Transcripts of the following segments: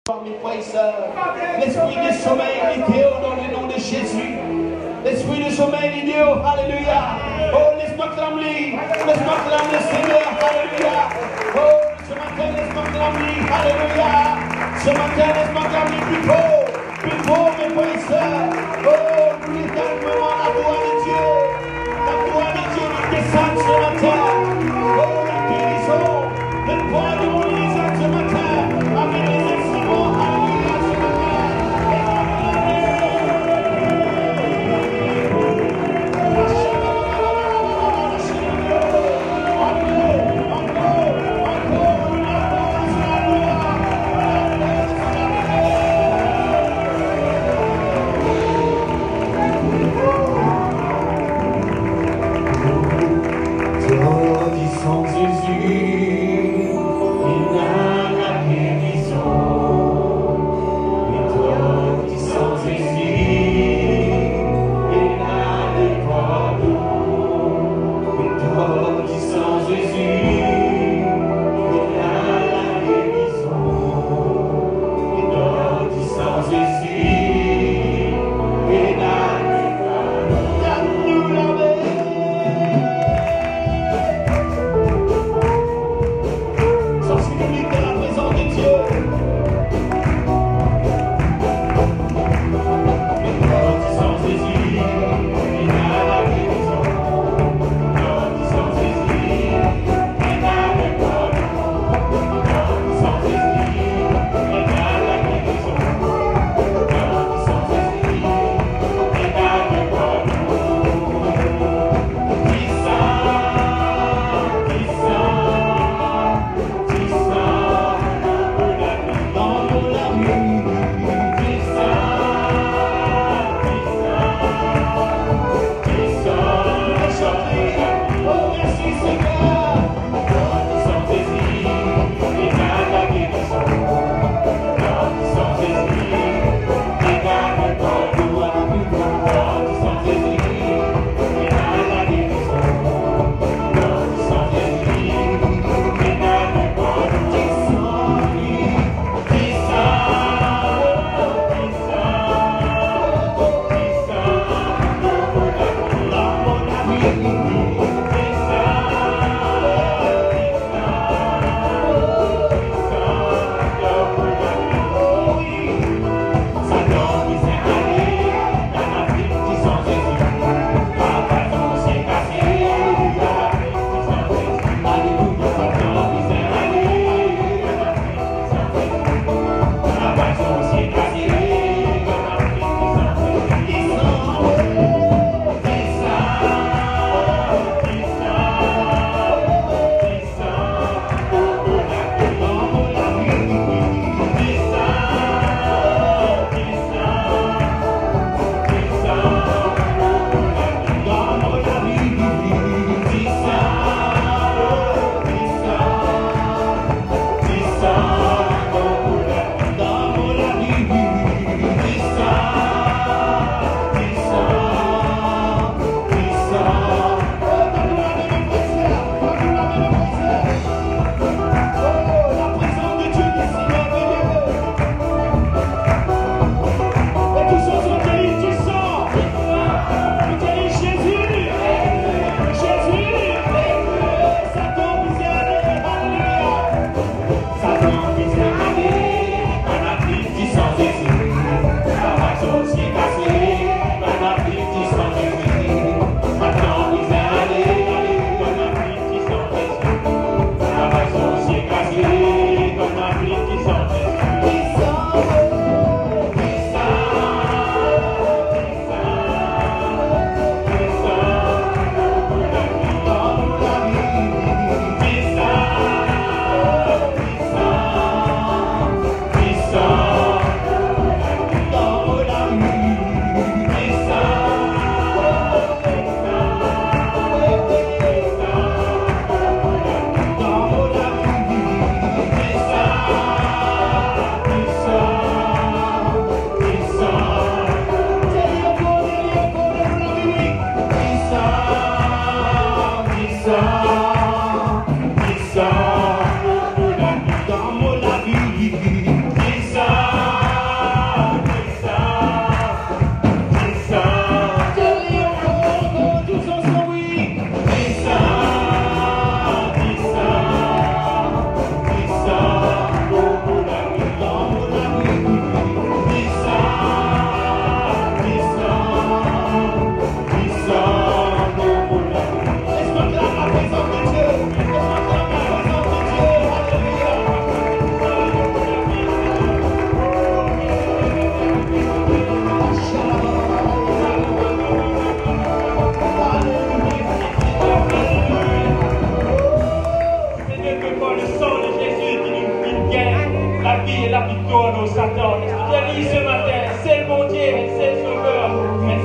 Mes frères et sœurs, l'esprit de sommeil l'idée dans le nom de Jésus. L'esprit de sommeil l'idée, alléluia. Oh, laisse-moi clamer le Seigneur, alléluia. Oh, ce matin, laisse-moi clamer, alléluia. Ce matin, laisse-moi clamer plus fort, mes frères et sœurs. Oh, plus calmement la voix de Dieu. La voix de Dieu qui descend ce matin. Oh, la guérison, le poids de mon Isaac ce matin, avec les instruments, alléluia, ce matin. nos Satan. Je te dis ce matin, c'est le bon Dieu, c'est le Sauveur,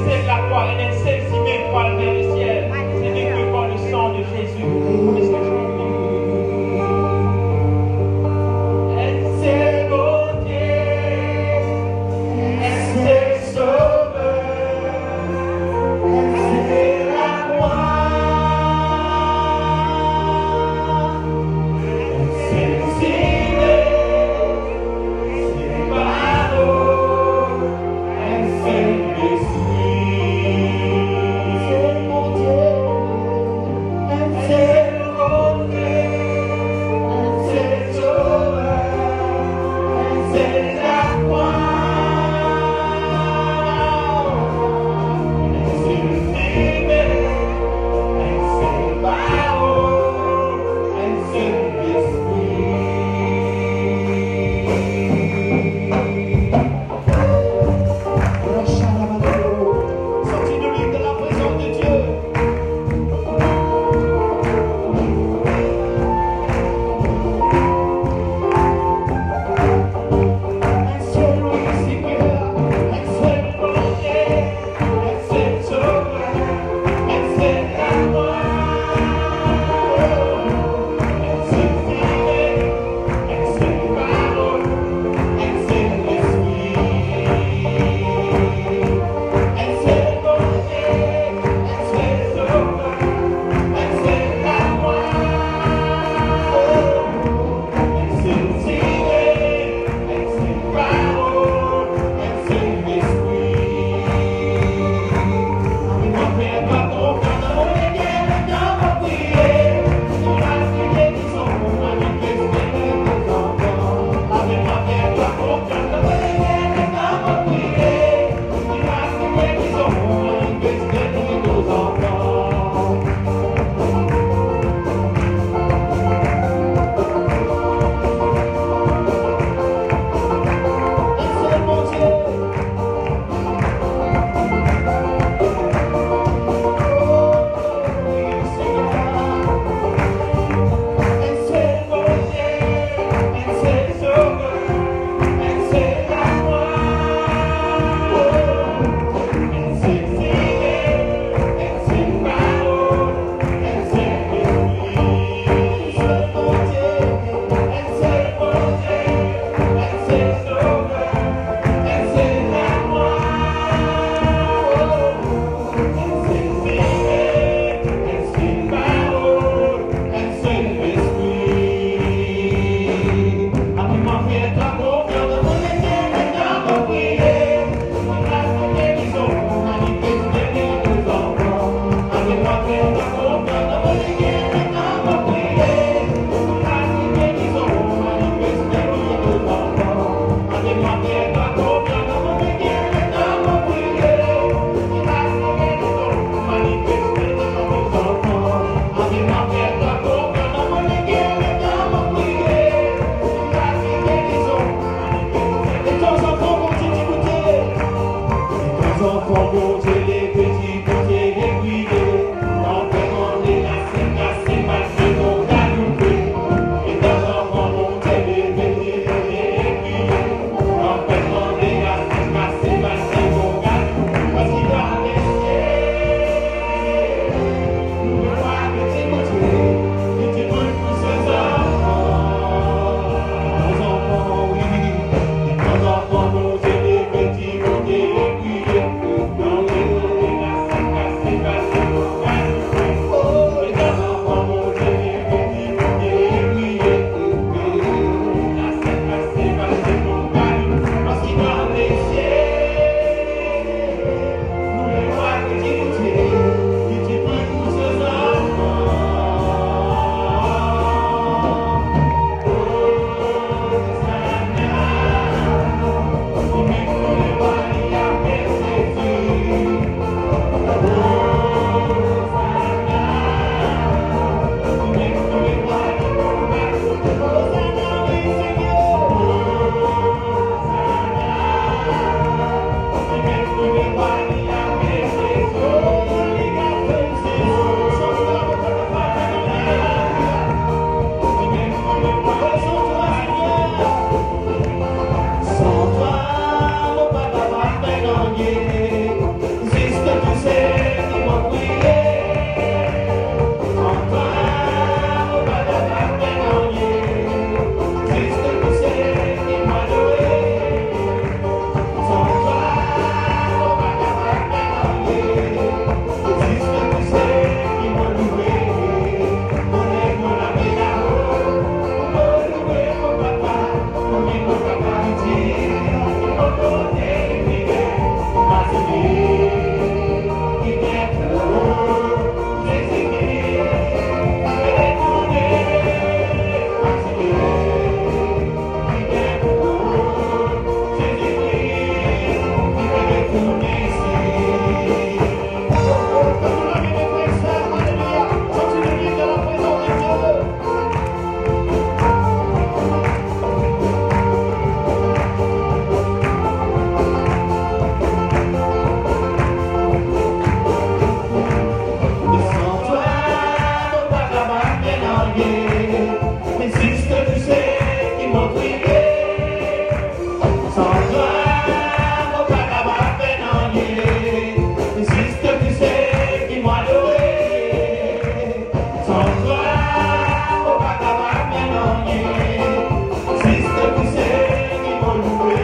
c'est la croix, c'est le ciment pour aller vers le ciel. C'est détruit par le sang de Jésus. Alléluia.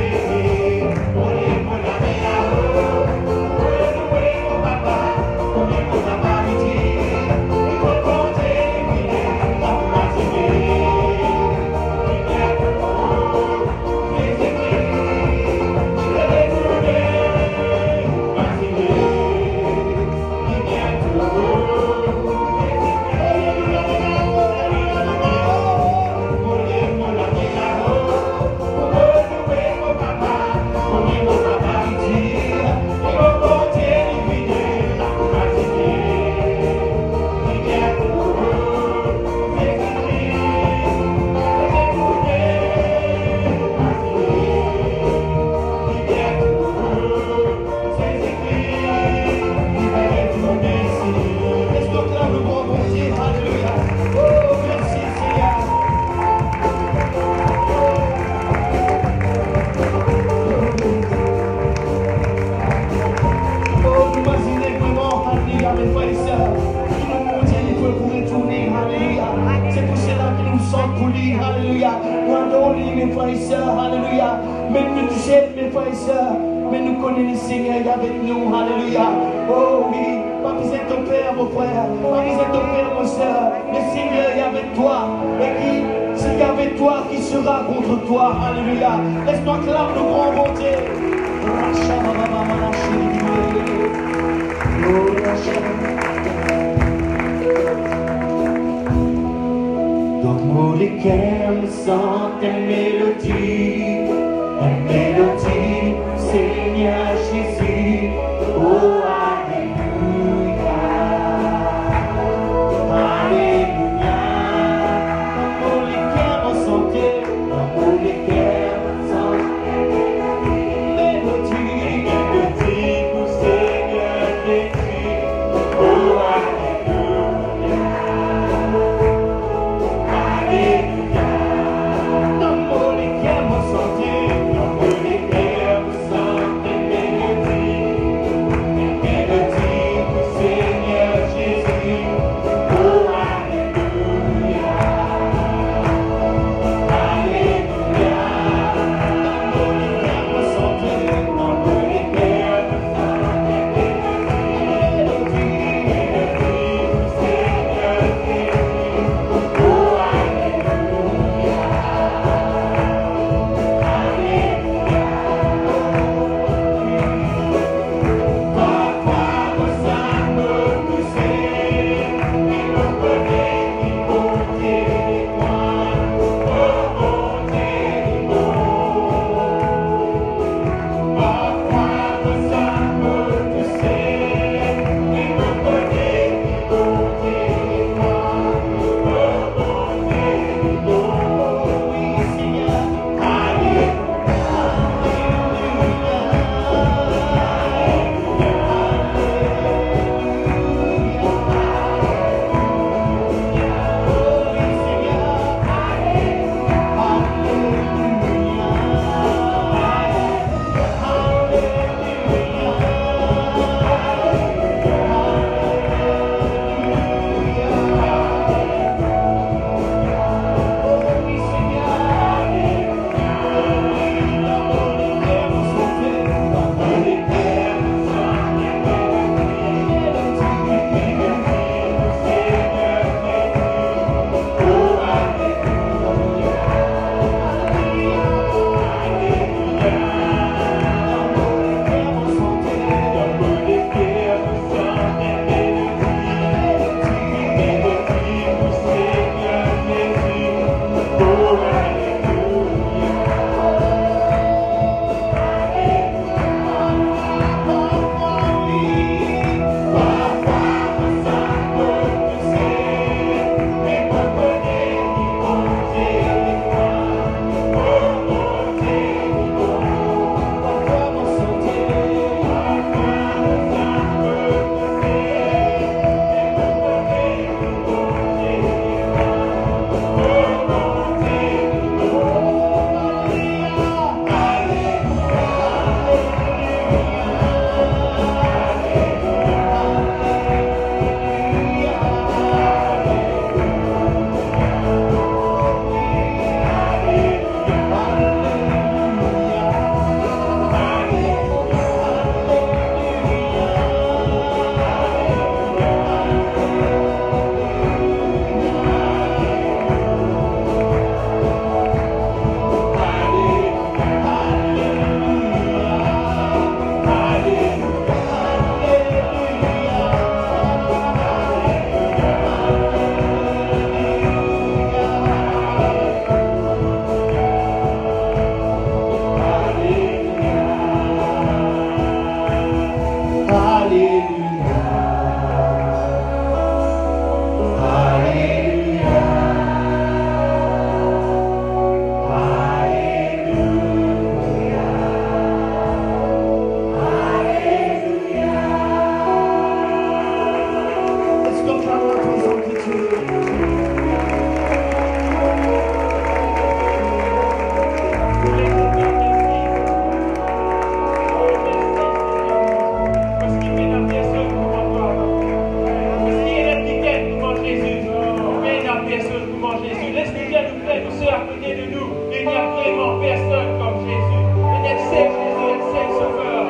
seul Jésus, un seul Sauveur.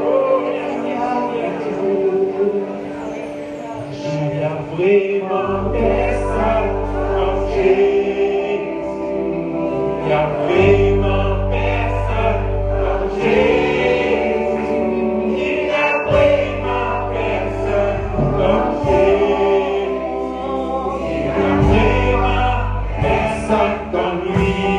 Oh, merci Seigneur. Il y a vraiment personne comme Jésus. Il y a vraiment personne comme Jésus. Il y a vraiment personne comme Jésus. Il y a vraiment personne comme lui.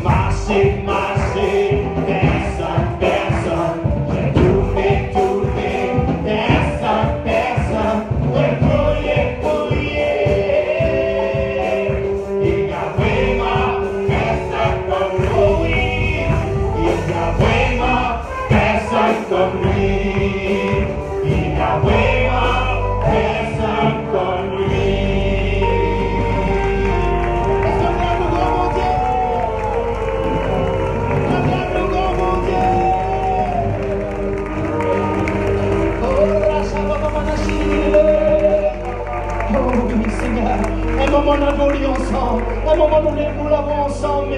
My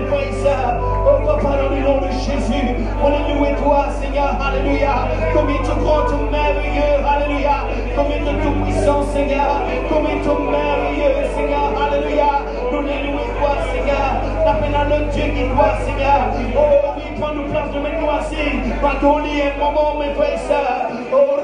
mes frères et sœurs. Oh papa, dans le nom de Jésus, on est loué toi, Seigneur, alléluia. Comme il est tout grand, tout merveilleux, alléluia. Comme il est tout puissant, Seigneur. Comme il est tout merveilleux, Seigneur, alléluia. Nous les loué toi, Seigneur. L'appel à notre Dieu qui doit, Seigneur. Oh oui, prends-nous place de mettre nous assis. Dans ton lit, un moment, mes frères et sœurs. Oh,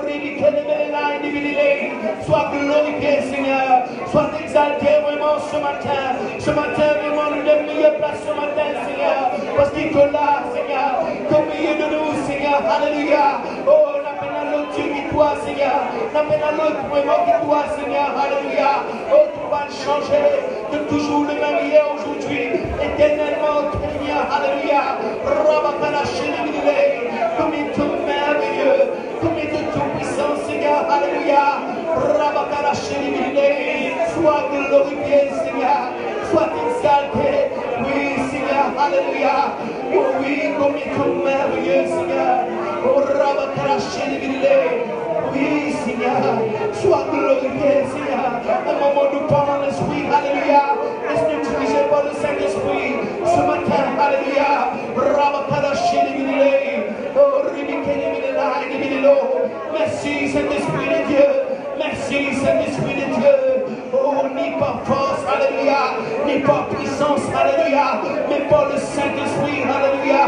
sois glorifié, Seigneur. Sois exalté vraiment ce matin. Ce matin, vraiment, nous devons meilleure place ce matin, Seigneur. Parce qu'il est là, Seigneur. Comme milieu de nous, Seigneur. Alléluia. Oh, l'appel à l'autre Dieu qui doit, Seigneur. L'appel à l'autre vraiment qui doit, Seigneur. Alléluia. Oh, tout va changer. De toujours le même hier, aujourd'hui. Éternellement, Seigneur. Alléluia. Comme il est tout merveilleux. Comme il est tout puissant, Seigneur. Alléluia. Sois glorifié, Seigneur. Sois exalté. Oui, Seigneur. Alléluia. Oh oui, comme il est tout merveilleux, Seigneur. Oh, oui, Seigneur. Sois glorifié, Seigneur. Un moment nous parlons en l'esprit. Alléluia. Laisse-nous utiliser par le Saint-Esprit. Ce matin, alléluia. Merci, Saint-Esprit de Dieu. Merci, Saint-Esprit de Dieu. Oh, ni par force, alléluia, ni par puissance, alléluia, mais par le Saint-Esprit, alléluia.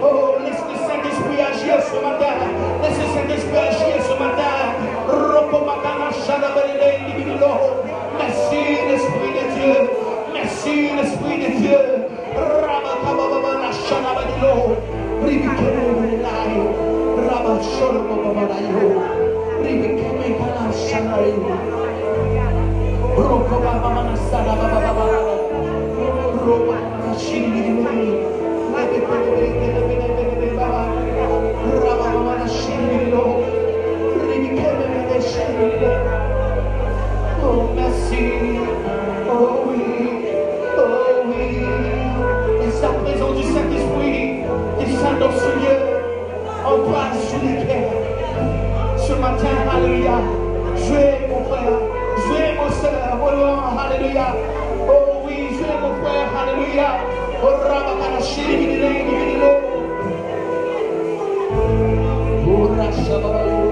Oh, laisse le Saint-Esprit agir ce matin. Laisse le Saint-Esprit agir ce matin. Merci l'Esprit de Dieu. Merci l'Esprit de Dieu. Oh, merci. Oh oui. Oh oui. Et sa présence du Saint-Esprit descend dans ce lieu. On passe sur les pierres. Ce matin, alléluia. Jouez mon frère. Jouez mon soeur. Oh, alléluia. Oh oui, jouez mon frère. Alléluia. Oh, Rabakarashi. Oh, Rashababayo.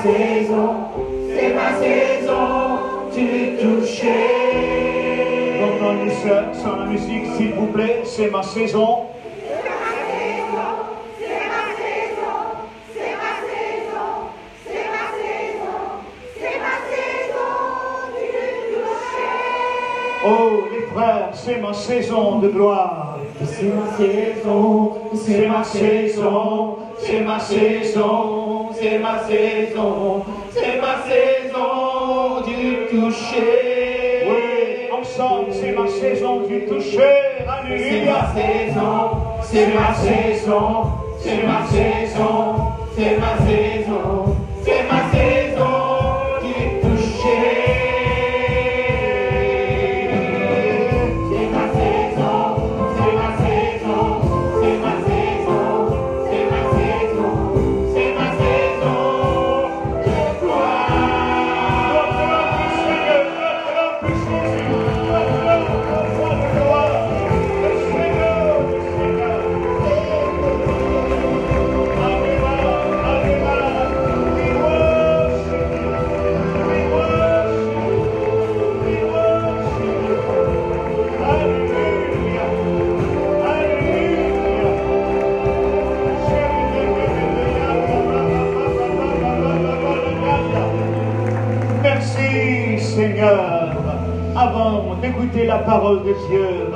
saison du toucher. Donc on dit ça sans la musique, s'il vous plaît, c'est ma saison. Oh, les frères, c'est ma saison de gloire. C'est ma saison, c'est ma saison, c'est ma saison, c'est ma saison, c'est ma saison du toucher. Oui, ensemble, c'est ma saison du toucher. Alléluia. C'est ma saison, c'est ma saison, c'est ma saison, c'est ma saison du toucher. Avant d'écouter la parole de Dieu,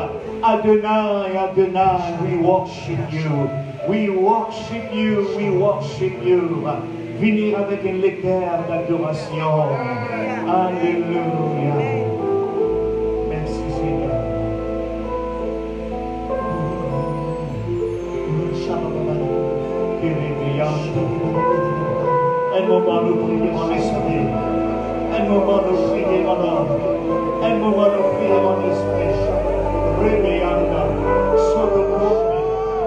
Adonai, Adonai, we worship you, we worship you, we worship you. Venir avec un lecteur d'adoration. Alléluia. Merci Seigneur. Un moment nous prier en esprit. Un moment nous prier en homme. Un moment nous prier en esprit. Rebeanda, Sodomomi,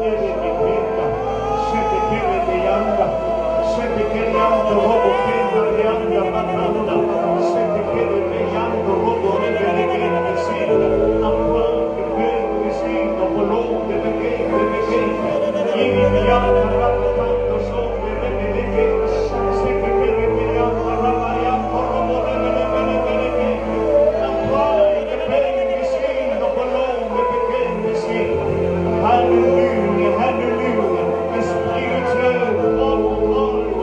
Erebeanda, Sepekerebeanda, Sepekereanda, Robokenda, Leanda, Batanda, Sepekerebeanda, Roborebeanda, Sida, Amplante, Bende, Sida, Bolonde, Begende, Begende, Iribianda, Rapatando, Sonde, Begende, Sepekerebeanda, Rapayanda, Roborebeanda, Hallelujah, hallelujah. Esprit de Dieu, oh mon Dieu,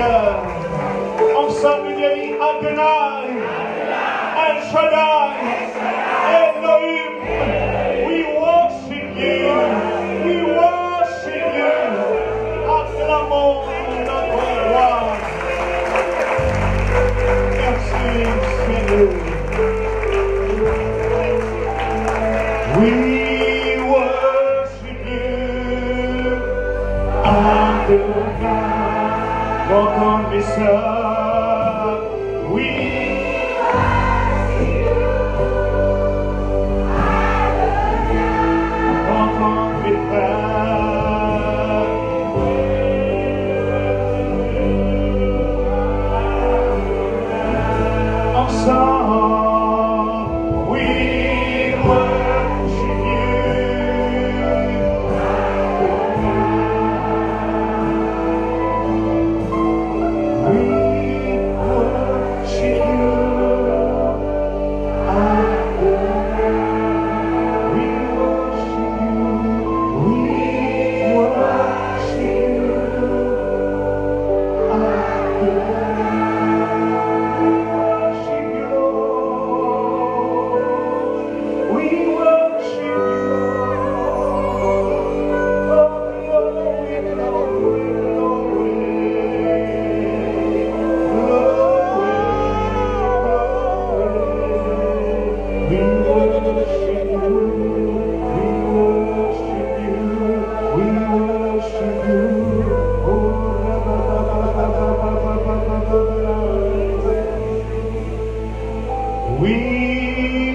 Seigneur. Ensemble, nous disons Adonai, El Shaddai, Elohim. We worship you. We worship you. Acclamons notre roi. Merci, Seigneur. We worship you. Adonai, ton message. We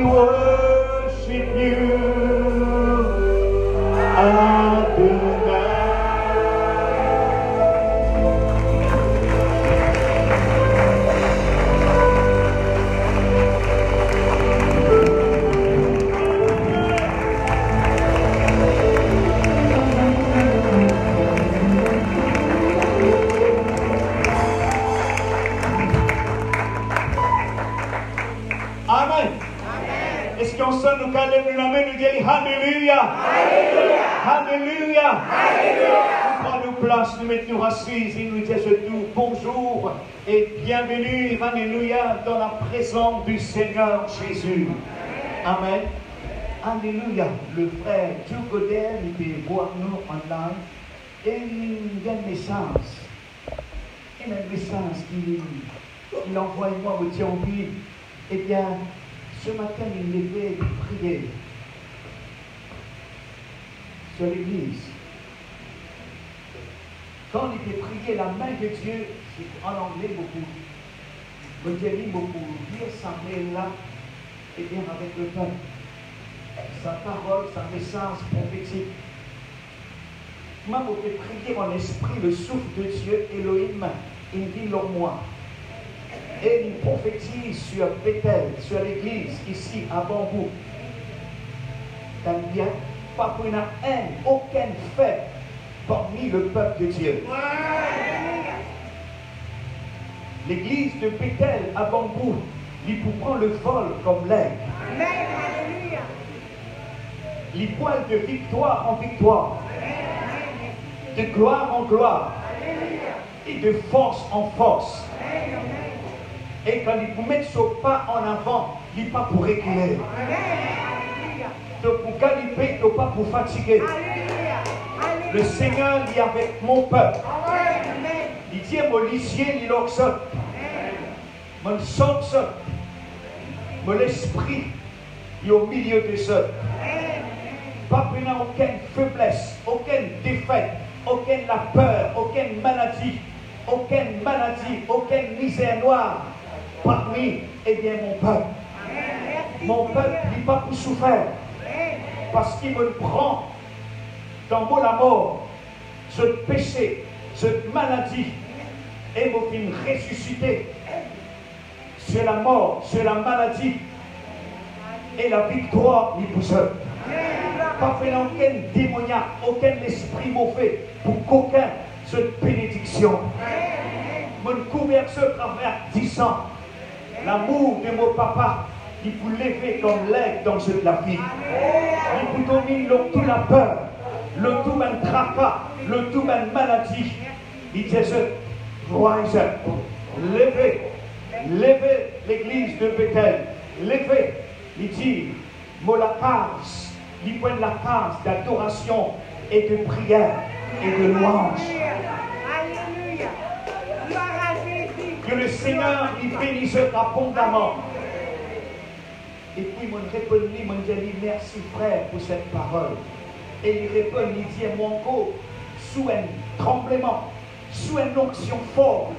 worship you. Nous mettons assises et nous disons tout bonjour et bienvenue, alléluia, dans la présence du Seigneur Jésus. Amen. Alléluia. Le frère Joe Godel, il peut voir nous online et il a un message. Il a un message qu'il envoie moi au Thionville. Eh bien, ce matin, il était prié sur l'église. Quand il était prié, la main de Dieu, c'est en anglais beaucoup. Le Dieu dit beaucoup. Dieu s'en là, et bien avec le peuple. Sa parole, sa message prophétique. Moi, vous pouvez prier en esprit le souffle de Dieu, Elohim, il dit en moi. Et il prophétise sur Bethel, sur l'église, ici à Bambou. Tant bien, pas pour une haine, aucun fait parmi le peuple de Dieu. L'église de Bethel à Bambou, il peut prendre le vol comme l'aigle. Il pointe de victoire en victoire, de gloire en gloire, et de force en force. Et quand il vous met son pas en avant, il n'est pas pour reculer. Donc pour galiper, il n'est pas pour fatiguer. Le Seigneur est avec mon peuple. Il dit mon lycée, il l'oxote. Mon sens, mon esprit, il est au milieu de ça. Pas pour aucune faiblesse, aucune défaite, aucune la peur, aucune maladie, aucune misère noire parmi, eh bien, mon peuple. Mon peuple n'est pas pour souffrir parce qu'il me prend dans mon amour, ce péché, cette maladie, et me fait ressusciter sur la mort, sur la maladie, et la victoire n'est pour ça. Pas fait aucun démoniaque, aucun esprit mauvais, pour qu'aucun cette bénédiction. Mon couverture à travers 10 ans, l'amour de mon papa, il vous lever comme l'aigle dans cette la vie. Il vous domine toute la peur, le tout même tracas, le tout même maladie. Il disait, Rise up. Levez. Levez l'église de Bethel. Levez. Il dit, la case. Il prend la case d'adoration et de prière et de louange. Alléluia. Gloire à Jésus. Que le Seigneur il bénisse abondamment. Et puis, mon répond, mon dit, merci frère pour cette parole. Et il répond, il dit, mon go, sous un tremblement, sous une onction forte.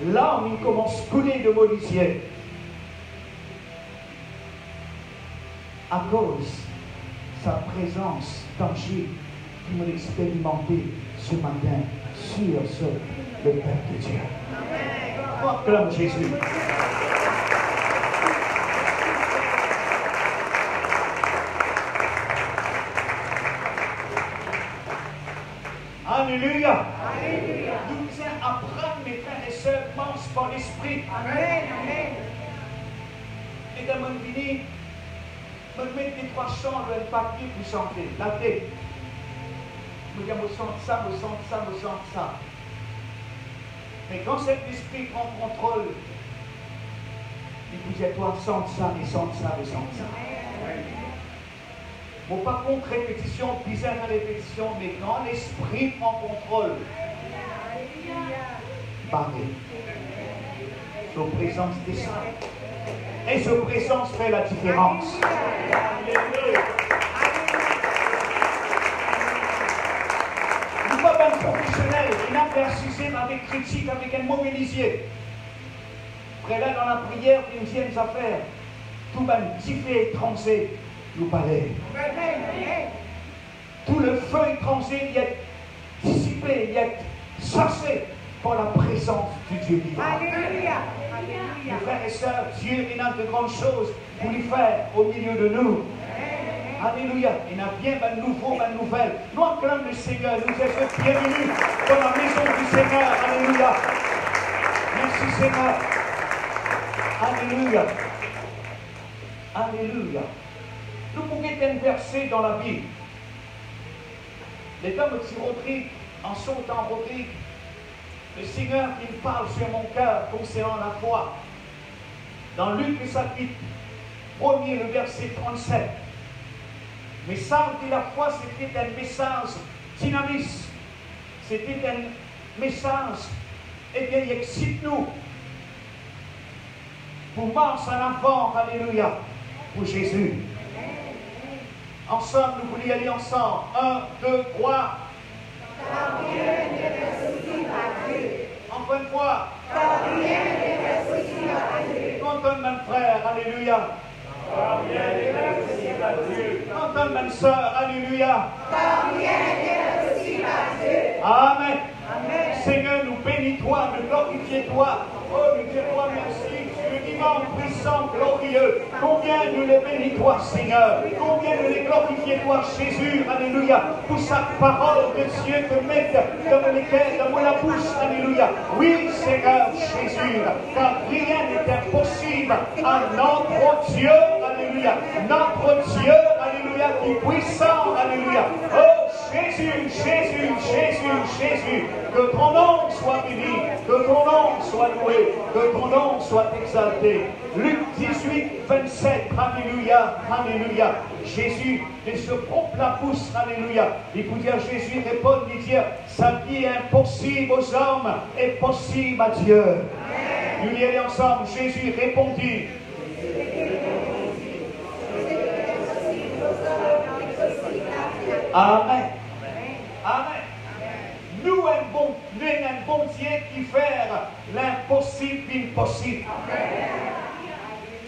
L'âme, il commence à couler de mon lisier. À cause de sa présence tangible qui m'a expérimenté ce matin sur le peuple de Dieu. Acclame Jésus. Alléluia. Alléluia. Nous devons apprendre, mes frères et sœurs, marche par l'esprit. Amen. Amen. Et dans mon fini, me mettre des trois chants dans le papier pour chanter. La tête. Je me dis, me sens ça, me sens ça, me sens ça. Mais quand cet esprit prend contrôle, il dit, toi, sens ça, mais sens ça, mais sens ça. Bon, par contre, répétition, bizarre la répétition, mais quand l'esprit prend contrôle, parlez. Sa présence descend. Et sa présence fait la différence. Nous pas un professionnel, il a persisté avec critique, avec un mauvais lisier. Après là, dans la prière, une deuxième affaire, tout le monde diffé, tranché, nous parlait. Tout le feu étranger il est dissipé, il est chassé par la présence du Dieu vivant. Alléluia. Mes frères et sœurs, Dieu il a de grandes choses pour lui faire au milieu de nous. Alléluia. Il a bien un nouveau, une nouvelle. Nous acclamons le Seigneur. Nous êtes bienvenus dans la maison du Seigneur. Alléluia. Merci Seigneur. Alléluia. Alléluia. Nous pouvons être versé dans la Bible. Les dames de Rodrigue, en sautant Rodrigue, le Seigneur il parle sur mon cœur concernant la foi. Dans Luc le chapitre 1er, le verset 37. Mais ça, la foi, c'était un message dynamique. C'était un message, eh bien, il excite-nous. Pour marcher en avant, alléluia, pour Jésus. Ensemble, nous voulons y aller ensemble. 1, 2, 3. Encore une fois. Quand même frère, alléluia. Quand même sœur, alléluia. Amen. Seigneur, nous bénis-toi, nous glorifions-toi. Oh, nous dis-toi merci. Le dimanche puissant, glorieux. Combien nous les bénis-toi, Seigneur. Combien nous les glorifions-toi, Jésus. Alléluia. Pour sa parole de Dieu te mette dans la bouche. Alléluia. Oui, Seigneur Jésus. Car rien n'est impossible à notre Dieu. Alléluia. Notre Dieu. Alléluia. Qui est puissant. Alléluia. Oh, Jésus, Jésus, Jésus, Jésus. Que ton nom soit béni. Que ton nom soit loué. Que ton nom soit exalté. Luc 18, 27. Alléluia. Alléluia. Jésus, il se pompe la bouche. Alléluia. Il peut dire, Jésus répond, il dit, ça qui est impossible aux hommes est possible à Dieu. Nous y allons ensemble. Jésus répondit. Amen. Amen. Nous, un bon Dieu qui fait l'impossible impossible.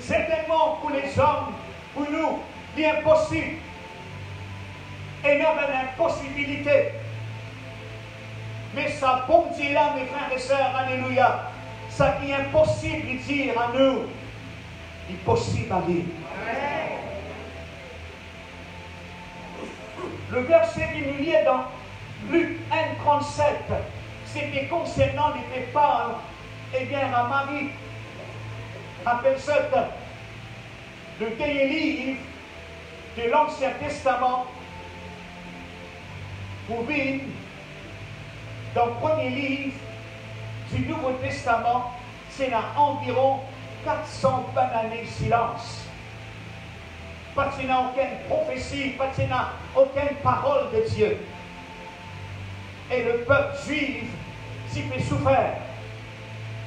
Certainement pour les hommes, pour nous, l'impossible est même une impossibilité. Mais ça, bon Dieu là, mes frères et sœurs, alléluia, ça qui est impossible de dire à nous, il est possible à vivre. Le verset qui nous lie dans Luc 1, 37, c'était concernant les paroles, eh bien, à Marie, appelle ça le dernier livre de l'Ancien Testament pour vivre dans le premier livre du Nouveau Testament, c'est là environ 400 années de silence. Pas qu'il n'y a aucune prophétie, pas qu'il n'y a aucune parole de Dieu. Et le peuple juif s'y fait souffrir.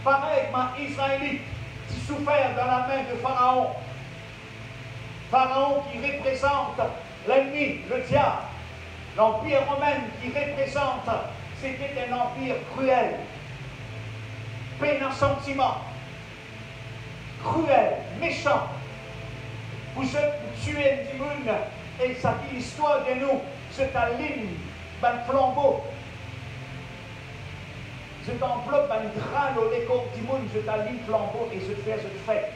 Pareil, les Israélites s'y souffert dans la main de Pharaon. Pharaon qui représente l'ennemi, le diable. L'empire romain qui représente, c'était un empire cruel, plein de sentiments, cruel, méchant. Vous êtes tués du monde et ça dit l'histoire de nous, c'est un ligne, un flambeau. Je t'enveloppe un drap au décor du monde, je t'allume flambeau et je te fais.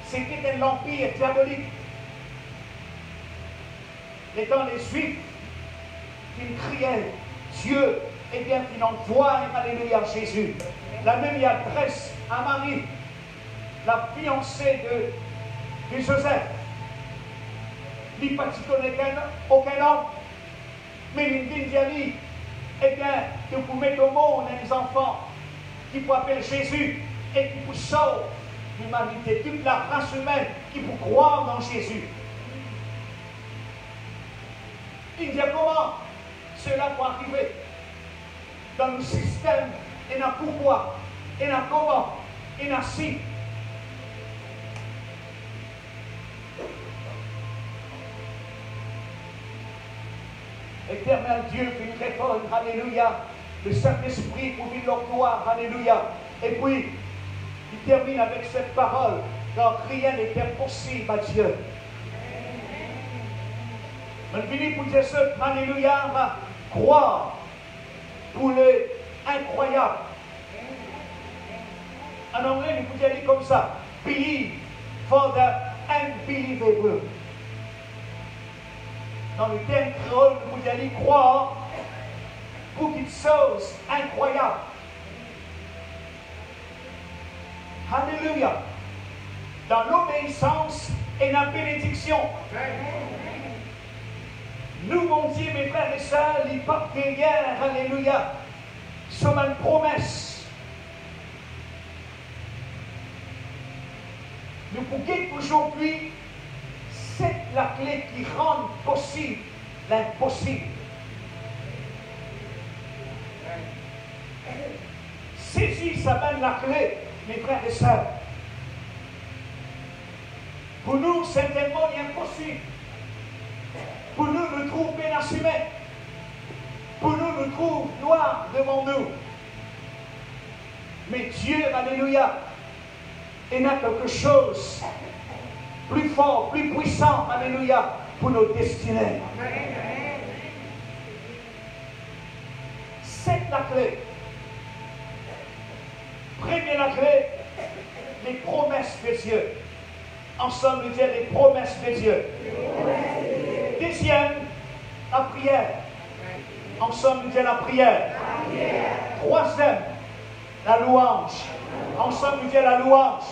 C'était un empire diabolique. Étant les Juifs qui criaient Dieu, et bien qui envoient, alléluia, Jésus. La même adresse à Marie, la fiancée de Joseph. Il n'y a aucun homme, mais il dit à lui, eh bien, que vous mettez au monde des enfants qui vous appellent Jésus et qui vous sauvent l'humanité, toute la race humaine qui vous croit dans Jésus. Il dit comment cela peut arriver dans le système, et dans pourquoi, et dans comment, et dans si. Éternel Dieu qui nous répond, alléluia, le Saint-Esprit pour vivre leur gloire, alléluia. Et puis, il termine avec cette parole, car rien n'est impossible à Dieu. Je finis pour dire ça, alléluia, croire pour le incroyable. En anglais, vous pouvez dire comme ça, believe for the unbelievable. Dans le terme créole, vous allez croire pour quelque chose incroyable. Alléluia. Dans l'obéissance et la bénédiction. Nous, mon Dieu, mes frères et sœurs, les partenaires, alléluia, sommes une promesse. Nous pouvons aujourd'hui, c'est la clé qui rend possible l'impossible. Saisis ça mène la clé, mes frères et sœurs. Pour nous, certainement, impossible. Pour nous, nous trouve bien assumé. Pour nous, nous trouve noir devant nous. Mais Dieu, alléluia, il a quelque chose plus fort, plus puissant, alléluia, pour nos destinées. C'est la clé. Première clé, les promesses de Dieu. Ensemble, nous disons les promesses de Dieu. Deuxième, la prière. Ensemble, nous disons la prière. Troisième, la louange. Ensemble, nous disons la louange.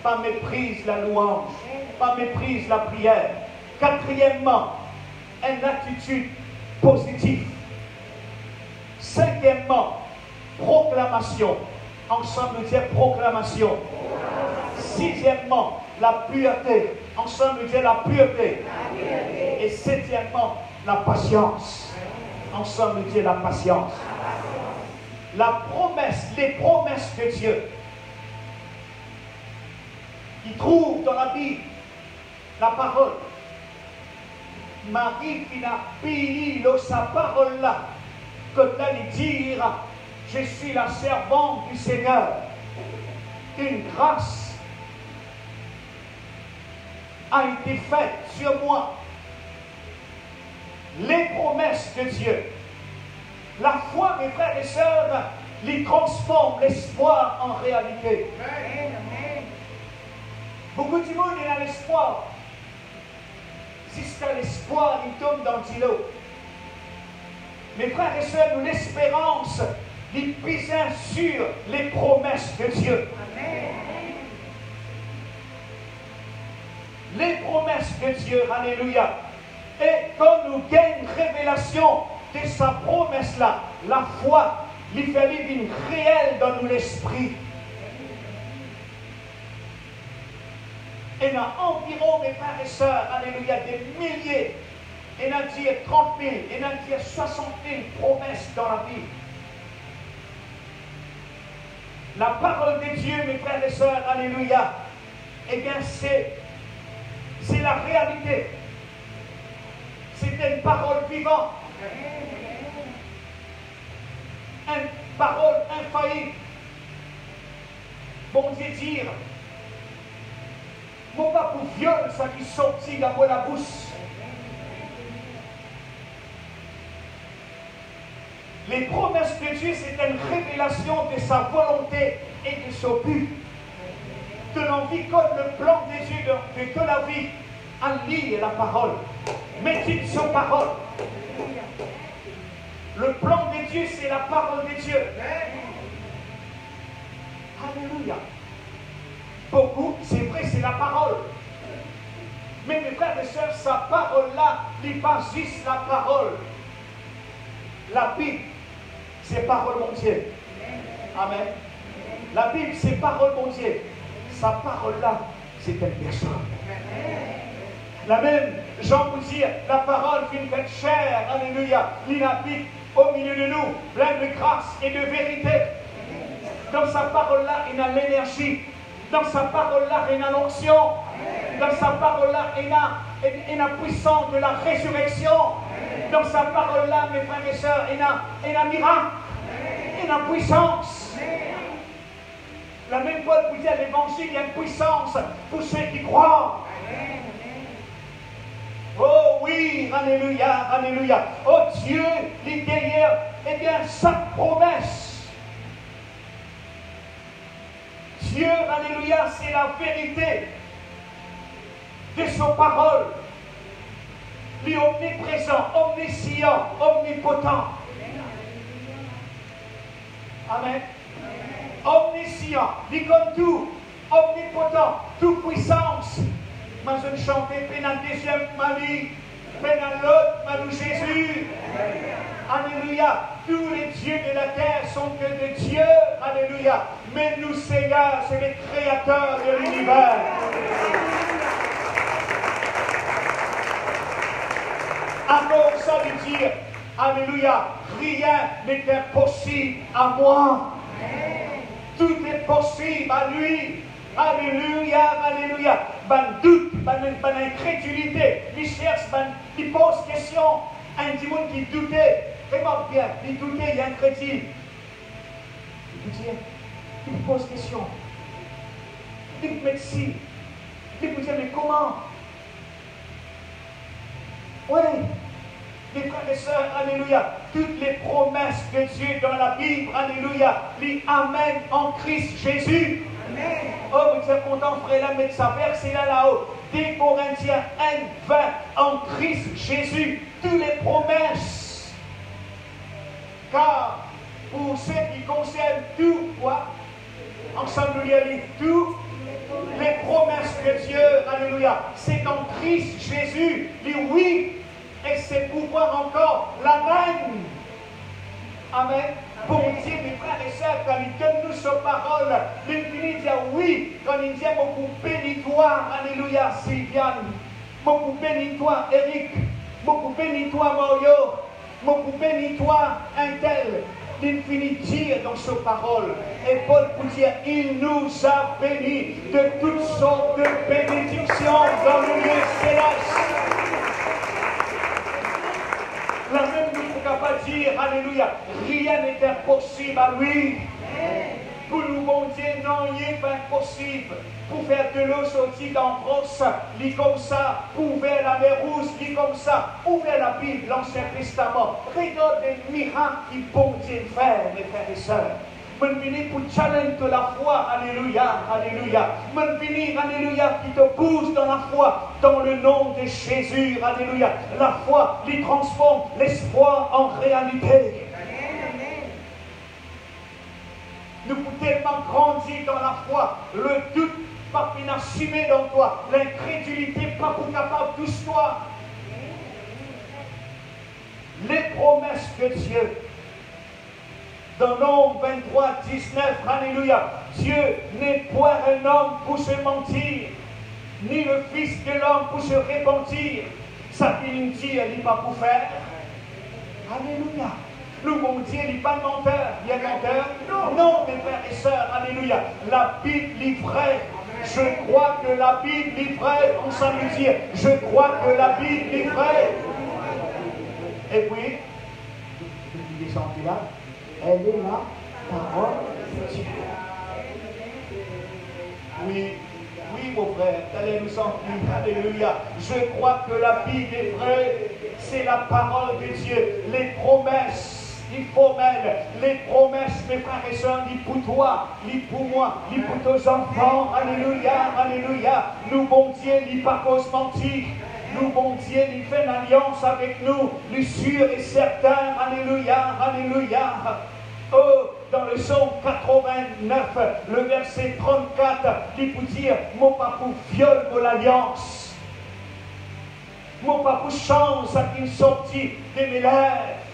Pas méprise la louange. Pas méprise la prière. Quatrièmement, une attitude positive. Cinquièmement, proclamation. Ensemble, nous disons proclamation. Sixièmement, la pureté. Ensemble, nous disons la pureté. Et septièmement, la patience. Ensemble, nous disons la patience. La promesse, les promesses de Dieu. Il trouve dans la Bible la parole. Marie qui n'a payé sa parole là, que d'aller dire, je suis la servante du Seigneur. Une grâce a été faite sur moi. Les promesses de Dieu. La foi, mes frères et sœurs, les transforme l'espoir en réalité. Beaucoup de monde est dans l'espoir. Jusqu'à l'espoir, il tombe dans l'îlot. Mes frères et sœurs, nous l'espérance, il pise sur les promesses de Dieu. Les promesses de Dieu, alléluia. Et quand nous gagnons révélation de sa promesse-là, la foi, lui fait vivre une réelle dans nous l'esprit. Il y a environ, mes frères et sœurs, alléluia, des milliers, il y en a dit 30 000, il y en a dit 60 000 promesses dans la Bible. La parole de Dieu, mes frères et sœurs, alléluia, eh bien c'est la réalité. C'est une parole vivante. Une parole infaillible. Bon Dieu dire, mon pas pour viol, ça qui sortit d'après la bouche. Les promesses de Dieu, c'est une révélation de sa volonté et de son but. De l'envie comme le plan de Dieu de la vie, en lire la parole. Médite sa parole. Le plan de Dieu, c'est la parole de Dieu. Alléluia. Beaucoup, c'est vrai, c'est la parole. Mais mes frères et sœurs, sa parole-là n'est pas juste la parole. La Bible, c'est parole mon Dieu. Amen. La Bible, c'est parole mon Dieu. Sa parole-là, c'est une personne. La même, Jean vous dire, la parole qui fait chair, alléluia, il habite au milieu de nous, plein de grâce et de vérité. Dans sa parole-là, il y a l'énergie. Dans sa parole-là, il y a l'onction. Dans sa parole-là, il y a la puissance de la résurrection. Dans sa parole-là, mes frères et sœurs, il y a miracle. Il y a puissance. La même Paul vous dit à l'évangile, il y a une puissance pour ceux qui croient. Oh oui, alléluia, alléluia. Oh Dieu, il derrière, eh bien, sa promesse. Dieu, alléluia, c'est la vérité de son parole. Il est omniprésent, omniscient, omnipotent. Amen. Omniscient, dit comme tout, omnipotent, toute puissance. Mais je chantais, pendant la deuxième Marie, pendant l'autre, Marie Jésus. Alléluia. Tous les dieux de la terre sont que des dieux. Alléluia. Mais nous, Seigneur, c'est les créateurs de l'univers. Alors, ça veut dire, alléluia, rien n'est impossible à moi. Tout est possible à lui. Alléluia, alléluia. Ben doute, ben incrédulité. Il cherche, il pose question. Un démon qui doutait, remarque bien, il doutait, il est incrédule. Il pose question. Il me dit si. Il me dit, mais comment? Oui. Mes frères et sœurs, alléluia, toutes les promesses de Dieu dans la Bible, alléluia, les amènent en Christ Jésus. Amen. Oh, vous êtes content, frère, là, mettre sa verset là-haut. Des Corinthiens 1, 20, en Christ Jésus, toutes les promesses. Car, pour ceux qui concernent tout, quoi? Ensemble, il y a tout. Les promesses de Dieu, alléluia, c'est en Christ Jésus, les oui. Et c'est pouvoir encore l'amen. Amen. Pour dire, mes frères et sœurs, quand il donne nous sa parole, il dit oui, quand il dit beaucoup bénis-toi, alléluia, Sylviane, beaucoup bénis-toi, Eric, beaucoup bénis-toi, Mario, beaucoup bénis-toi, Intel. Il finit de dire dans sa parole, et Paul pour dire, il nous a bénis de toutes sortes de bénédictions dans le lieu céleste. La même nous ne pouvons pas dire, alléluia, rien n'est impossible à lui. Pour nous, mon Dieu, non, il n'est pas impossible. Pour faire de l'eau sortir d'Ambros, lit comme ça, pour ouvrir la mer Rouge, lit comme ça, ouvrir la Bible, l'Ancien Testament. Regarde les miracles qui bon Dieu fait, mes frères et sœurs. Je viens pour challenge de la foi, alléluia, alléluia. Je viens, alléluia, qui te pousse dans la foi, dans le nom de Jésus, alléluia. La foi qui transforme l'espoir en réalité. Nous pouvons tellement grandir dans la foi, le doute pas pour assumer dans toi, l'incrédulité pas pour capable d'ouvrir toi. les promesses de Dieu. Dans Nombre 23, 19, alléluia, Dieu n'est point un homme pour se mentir, ni le Fils de l'homme pour se repentir. Ça qu'il dit, elle n'est pas pour faire. Alléluia. Le bon Dieu n'est pas menteur. Il est menteur? Non, mes frères et sœurs, alléluia. La Bible est vraie. Je crois que la Bible est vraie. On s'en le dire. Je crois que la Bible est vraie. Et puis, vous descendez là, elle est la parole de Dieu. Oui, oui, mon frère, allez nous sentir. Alléluia. Je crois que la Bible est vraie. C'est la parole de Dieu. Les promesses. Il faut même les promesses, mes frères et sœurs, ni pour toi, ni pour moi, ni pour tes enfants. Alléluia, alléluia. Nous, bon Dieu, ni pas cause mentir. Nous, bon Dieu, il fait une alliance avec nous, lui sûr et certain. Alléluia, alléluia. Oh, dans le psaume 89, le verset 34, il peut dire, mon papa viole mon alliance. Mon papa chance à qu'il sortit de mes lèvres.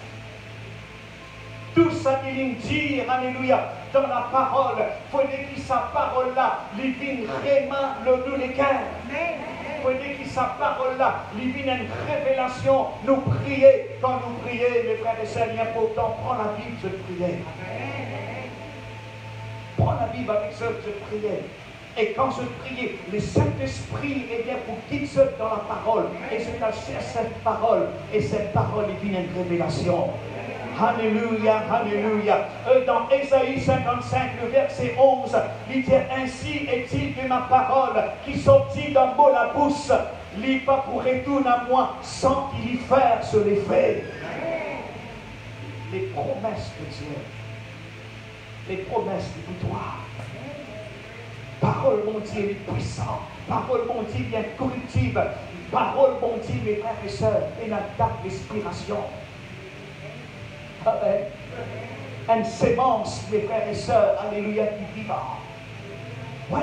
Tout ça qu'il dit, alléluia, dans la parole, il faut dire que sa parole-là, il vient vraiment nous les cœurs. Il faut dire que sa parole-là, il vient une révélation, nous prier. Quand nous prions, mes frères et sœurs, il est important, prends la Bible, je prier. Prends la Bible avec ça, je prier. Et quand je priais, le Saint-Esprit est bien pour qu'il se dans la parole. Et je t'achète cette parole. Et cette parole, il vient une révélation. Alléluia, alléluia. Dans Ésaïe 55, le verset 11, il dit, ainsi est-il que ma parole qui sortit d'un mot la bouche, n'est pas pour retourner à moi sans qu'il y fasse l'effet. Les promesses de Dieu, les promesses de victoire. Parole, mon Dieu, est puissante. Parole, mon Dieu, est incorruptible. Parole, mon Dieu, mes frères et sœurs, est la date d'inspiration. Amen. Une sémence, mes frères et sœurs, alléluia, qui vivant. Oui,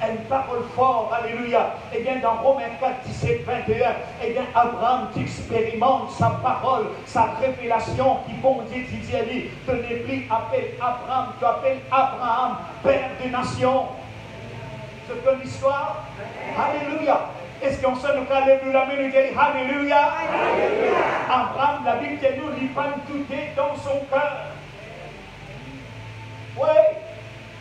une parole forte, alléluia. Eh bien, dans Romains 4, 17, 21, eh bien, Abraham qui expérimente sa parole, sa révélation, qui, bon Dieu, dit à lui, te n'es plus appelé Abraham, tu appelles Abraham, père des nations. C'est une histoire. Alléluia. Est-ce qu'on se nous calme la main et dit Alléluia? Abraham, la Bible dit nous, il pas tout dans son cœur. Oui,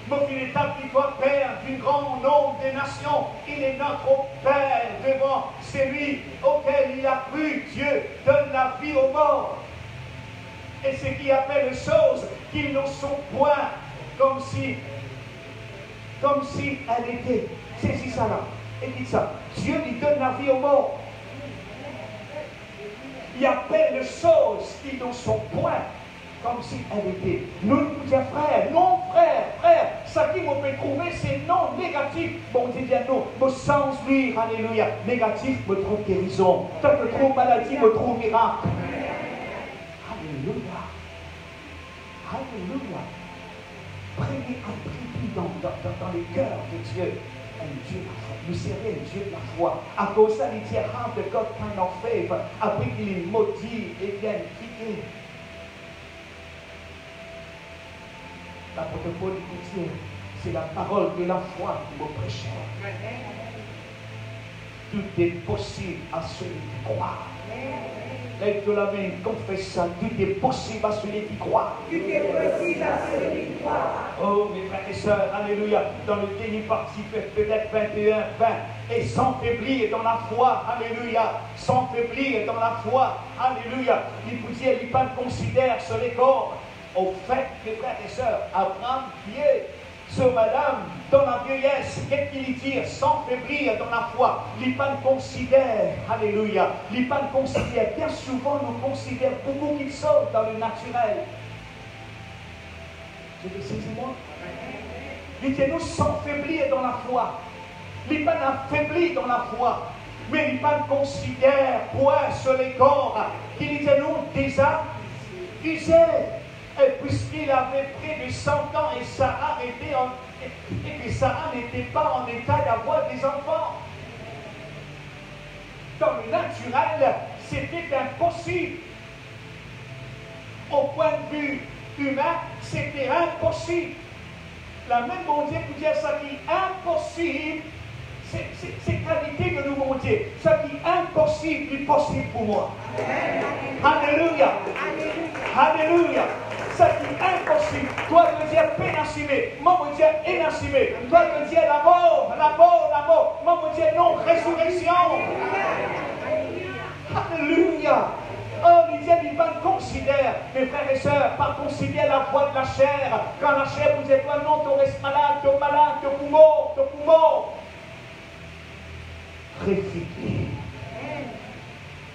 mais il est appelé toi, Père du grand nombre des nations. Il est notre Père devant celui auquel il a cru. Dieu donne la vie aux morts. Et ce qui appelle les choses qui ne sont point comme si elle était. C'est ça là. Et dit ça. Dieu lui donne la vie aux morts. Il appelle les choses qui ne sont point comme si elles étaient. Nous nous disons frère, non frère, ça qui me peut trouver c'est non négatif. Bon Dieu dit non, me sens lui, alléluia. Négatif me trouve guérison. Tant que trouve maladie me trouve miracle. Alléluia. Alléluia. Priez en priant dans les cœurs de Dieu. Dieu de la foi. Nous servons un Dieu de la foi. À cause de ça, il dit, how the God kind of favor. Après qu'il est maudit et bien quitté. L'apôtre Paul dit, c'est la parole de la foi qui me prêche. Tout est possible à celui qui croit. Lève de la main, confesse ça. Tout est possible à celui qui croit. Tout est possible à celui qui croit. Oh, mes frères et sœurs, alléluia. Dans le dernier parti, peut-être 21, 20. Et sans faiblir dans la foi, alléluia. Sans faiblir dans la foi, alléluia. Il vous dit, il pas considère sur les corps. Au fait, mes frères et sœurs, Abraham qui est ce madame, dans la vieillesse, qu'est-ce qu'il dit? Sans faiblir dans la foi. Les pas considèrent, alléluia. Les pas considèrent. Bien souvent, nous considérons beaucoup qu'ils sont dans le naturel. Je dis, saisissez-moi. Il dit, nous sans faiblir dans la foi. Les pas affaiblis dans la foi. Mais les pas considèrent point sur les corps. Qu'il dit, nous, déjà, usés. Et puisqu'il avait près de 100 ans et Sarah et que Sarah n'était pas en état d'avoir des enfants. Dans le naturel, c'était impossible. au point de vue humain, c'était impossible. La même bon Dieu pour dire ça qui est impossible, c'est qualité de nous, mon Dieu. Ça qui est impossible, est possible pour moi. Alléluia. Alléluia. Ça qui est impossible. Toi, tu veux dire pénassimé. Moi, je veux dire énassimé. Toi, tu veux dire la mort, la mort, la mort. Moi, je veux dire non, résurrection. Alléluia. Oh, il va considérer, mes frères et sœurs, pas considérer la voie de la chair. Quand la chair vous dit, toi, non, tu restes malade, tu es mort. Réfléchis.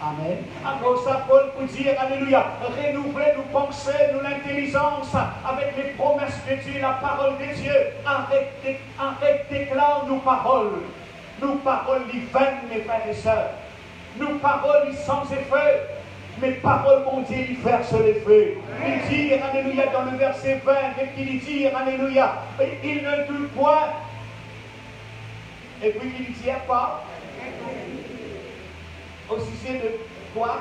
Amen. Alors ça, Paul peut dire, alléluia, renouveler nos pensées, nos intelligences avec les promesses de Dieu, la parole de Dieu. Arrête, déclare nos paroles. Nos paroles, les vaines, mes frères et sœurs. Nos paroles, les sans effet. Mes paroles, mon Dieu, ils versent les feux. Il dit, alléluia, dans le verset 20, et il dit, alléluia, il ne doute point. Et puis il dit pas. Au sujet de quoi?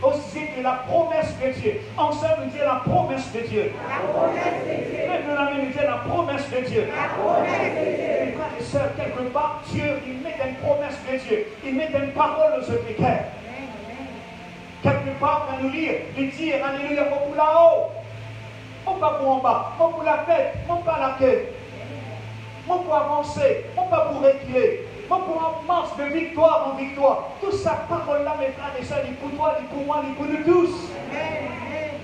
Au sujet de la promesse de Dieu. Ensemble, nous dit la promesse de Dieu. Même nous la même dit la promesse de Dieu. Mes frères et sœurs, quelque part, Dieu, il met une promesse de Dieu. Il met une parole aux Africains. Quelque part, quand nous lire, il dit, alléluia, mon pour là-haut. Mon pas pour en bas. Mon pour la tête. Mon pas la queue. Mon pour avancer. Mon pas pour reculer. Mon pour en marche de victoire en victoire. Toute sa parole-là, mes frères et sœurs, il est pour toi, il est pour moi, il est pour nous tous.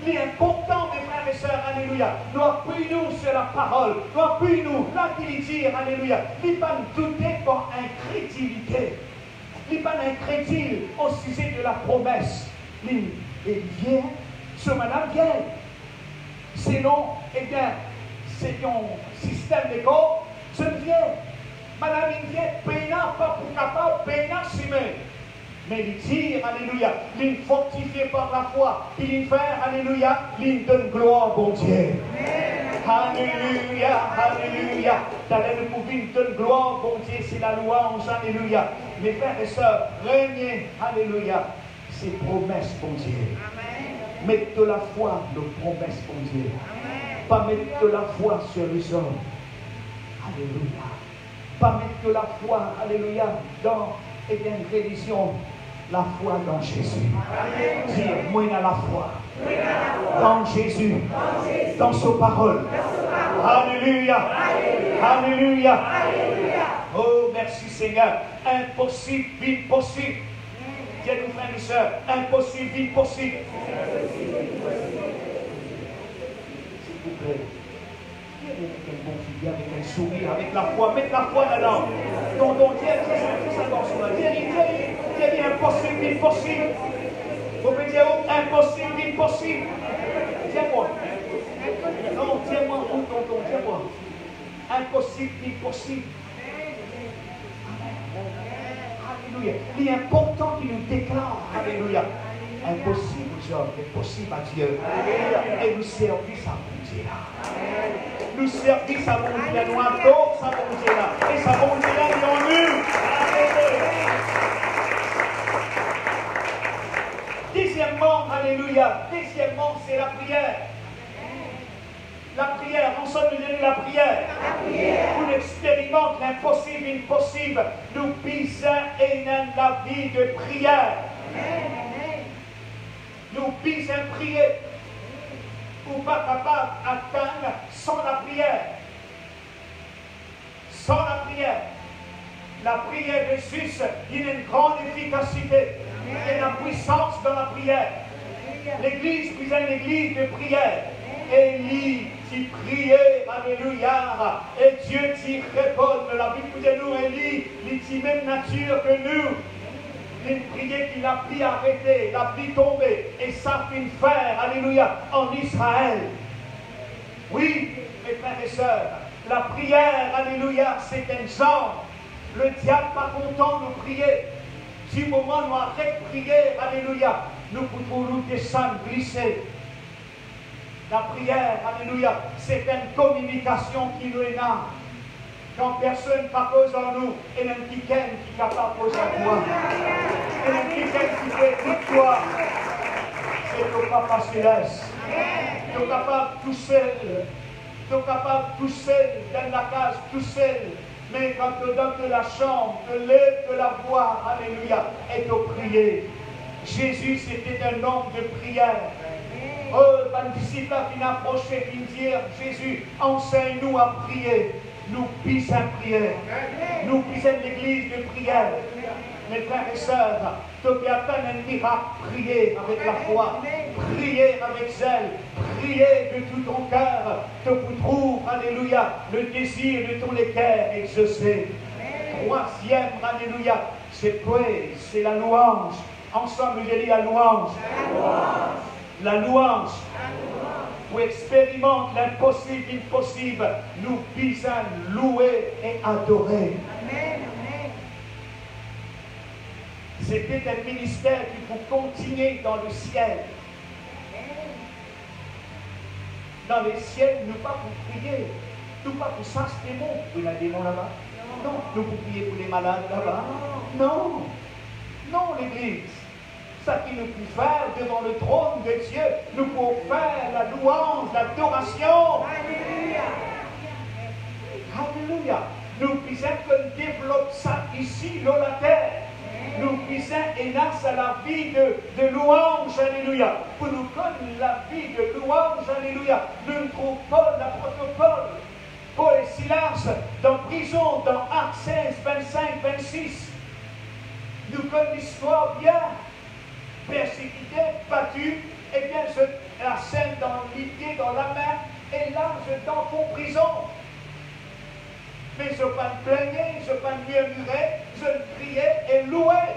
Il est important, mes frères et sœurs, alléluia. Nous appuyons sur la parole. Nous appuyons, là qu'il dit, alléluia. Il ne pas douter par incrédulité. Il n'est pas incrédule au sujet de la promesse. Il vient, ce madame vient. Sinon, eh bien, c'est ton système d'école, je viens. Madame, il vient, peinant, pas pour capable, peinant, si mais il dit, alléluia, il fortifié par la foi, il fait, alléluia, il donne gloire, bon Dieu. Alléluia, alléluia. T'allais nous pouvoir donner gloire, bon Dieu, c'est la louange, alléluia. Mes frères et sœurs, régnez, alléluia, ces promesses, bon Dieu. Mettez de la foi nos promesses, bon Dieu. Pas mettre de la foi sur les hommes. Alléluia. Pas mettre de la foi, alléluia, dans une religion. La foi dans Jésus. Dire, moi, il a la foi. Dans Jésus. Dans sa parole. Alléluia. Alléluia. Oh, merci Seigneur. Impossible, vite possible. Dites-nous, frères et sœurs, impossible, vite possible. S'il vous plaît. Avec un bon figure, avec un sourire, avec la foi. Mettez la foi dedans. Donc, Dieu, c'est ça dans son âme. Dieu, impossible, impossible. Vous pouvez dire impossible, impossible. Tiens-moi. Non, tiens-moi, tiens-moi. Impossible, impossible. Alléluia. Il est important qu'il nous déclare. Alléluia. Impossible aux hommes, mais possible à Dieu. Et nous servir à mon Dieu là. Nous servir à mon Dieu là. Nous adorons à mon Dieu là. Et ça mon Dieu là, il est en nous. Deuxièmement, alléluia. Deuxièmement, c'est la prière. La prière, ensemble nous donnons la prière. Pour expérimenter l'impossible, impossible. Nous pisons et dans la vie de prière. Nous pisons prier. Ou pas capable d'atteindre sans la prière. Sans la prière. La prière de Jésus, il y a une grande efficacité. Il y a une puissance dans la prière. L'église, puis une église de prière. Élie, tu priais, alléluia. Et Dieu t'y répond. La Bible de nous, Élie, il dit même nature que nous. Une prière qu'il a pu arrêter, il a pu tomber. Et ça fait faire, alléluia, en Israël. Oui, mes frères et sœurs, la prière, alléluia, c'est un genre. Le diable n'est pas content de prier. Du moment où nous arrêtons de prier, alléluia, nous pouvons nous descendre, glisser. La prière, alléluia, c'est une communication qui nous est là. Quand personne ne pose en nous, il y a un petit qui est capable de poser en toi. Il y a un petit qui fait victoire. c'est ton papa céleste. Tu es capable tout seul. Tu es capable tout seul, dans la case, tout seul. Mais quand tu donnes de la chambre, te lève de la voix, alléluia, et te prier. Jésus, c'était un homme de prière. Oh, le disciple qui n'approchait, qui dit, Jésus, enseigne-nous à prier. Nous puissions prier. Nous puissions l'église de prière. Mes frères et sœurs, tu peux atteindre un miracle, prier avec la foi, prier avec zèle, prier de tout ton cœur. Tu trouves, alléluia, le désir de ton cœur exaucé. Troisième, alléluia, c'est praise, c'est la louange. Ensemble, j'ai dit la louange. La louange. Où expérimente l'impossible, l'impossible, nous puissions louer et adorer. C'était un ministère qu'il faut continuer dans le ciel. Dans le ciel, nous pas pour prier, nous pas pour ça, c'est démon. Vous avez des démons là-bas? Non. Nous pour prier pour les malades là-bas? Non. Non, l'Église. Ça qui nous peut faire devant le trône de Dieu, nous pouvons faire la louange, l'adoration. Alléluia. Alléluia. Nous puissions développer ça ici, dans la terre. Nous puissions énoncer la vie de louange, alléluia. Pour nous connaître la vie de louange, alléluia. Nous trouvons Paul, l'apôtre Paul, Paul et Silas, dans prison, dans Actes 16, 25, 26. Nous connaissons l'histoire bien. Persécuté, battu, et bien la scène dans les pieds, dans la main, et là, je dans en prison. Mais je ne pas me plaigner, je ne pas murmurer, je priais et louais.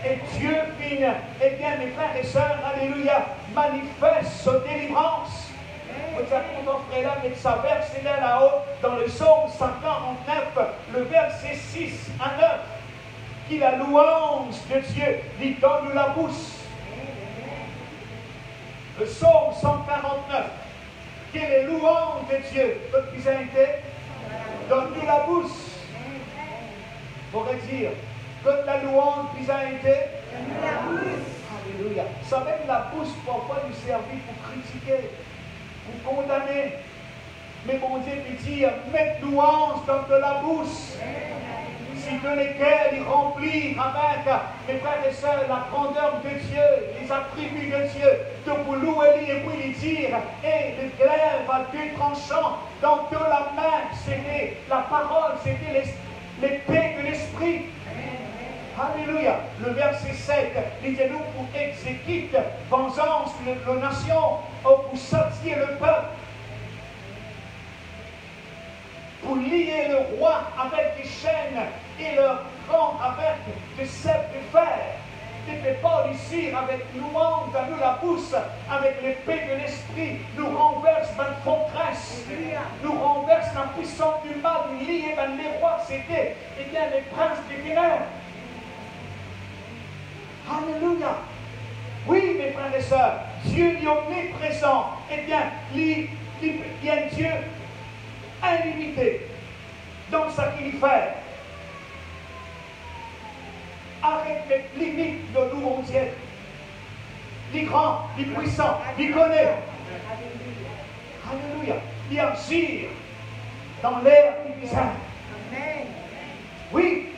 Et Dieu finit, eh bien mes frères et sœurs, alléluia, manifeste sa délivrance. Vous avez montré là avec sa verset là-haut, dans le psaume 149, le verset 6 à 9. Qui la louange de Dieu lui donne la bouche. Le psaume 149, qui est les louanges de Dieu, votre été, donne-nous la bouche. Pourrait dire, que la louange été, alléluia. Ça même la bouche parfois nous servir pour critiquer, pour condamner. Mais mon Dieu peut dire, mets louange dans de la bouche. Si de lesquels il remplit avec, mes frères et sœurs, la grandeur de Dieu, les attributs de Dieu, de vous louer et puis lui dire, et le glaive à deux tranchants, dans de la main, c'était la parole, c'était l'épée de l'esprit. Alléluia. Le verset 7, lisez-nous pour exécute vengeance de la nation, pour châtier le peuple. Pour lier le roi avec des chaînes et leur camp avec des ceps de fer. N'était pas ici avec louange dans nous la bouche, avec l'épée de l'esprit, nous renverse dans la forteresse, nous renverse la puissance du mal, nous lier dans les rois, c'était, eh bien, les princes des ténèbres. Alléluia. Oui, mes frères et sœurs, Dieu est omniprésent, eh bien, il y a un Dieu illimité dans ce qu'il fait. Arrête les limites de nous, mon Dieu. Les grands, les puissants, les connaît. Alléluia. Il agir dans l'air du visage. Oui,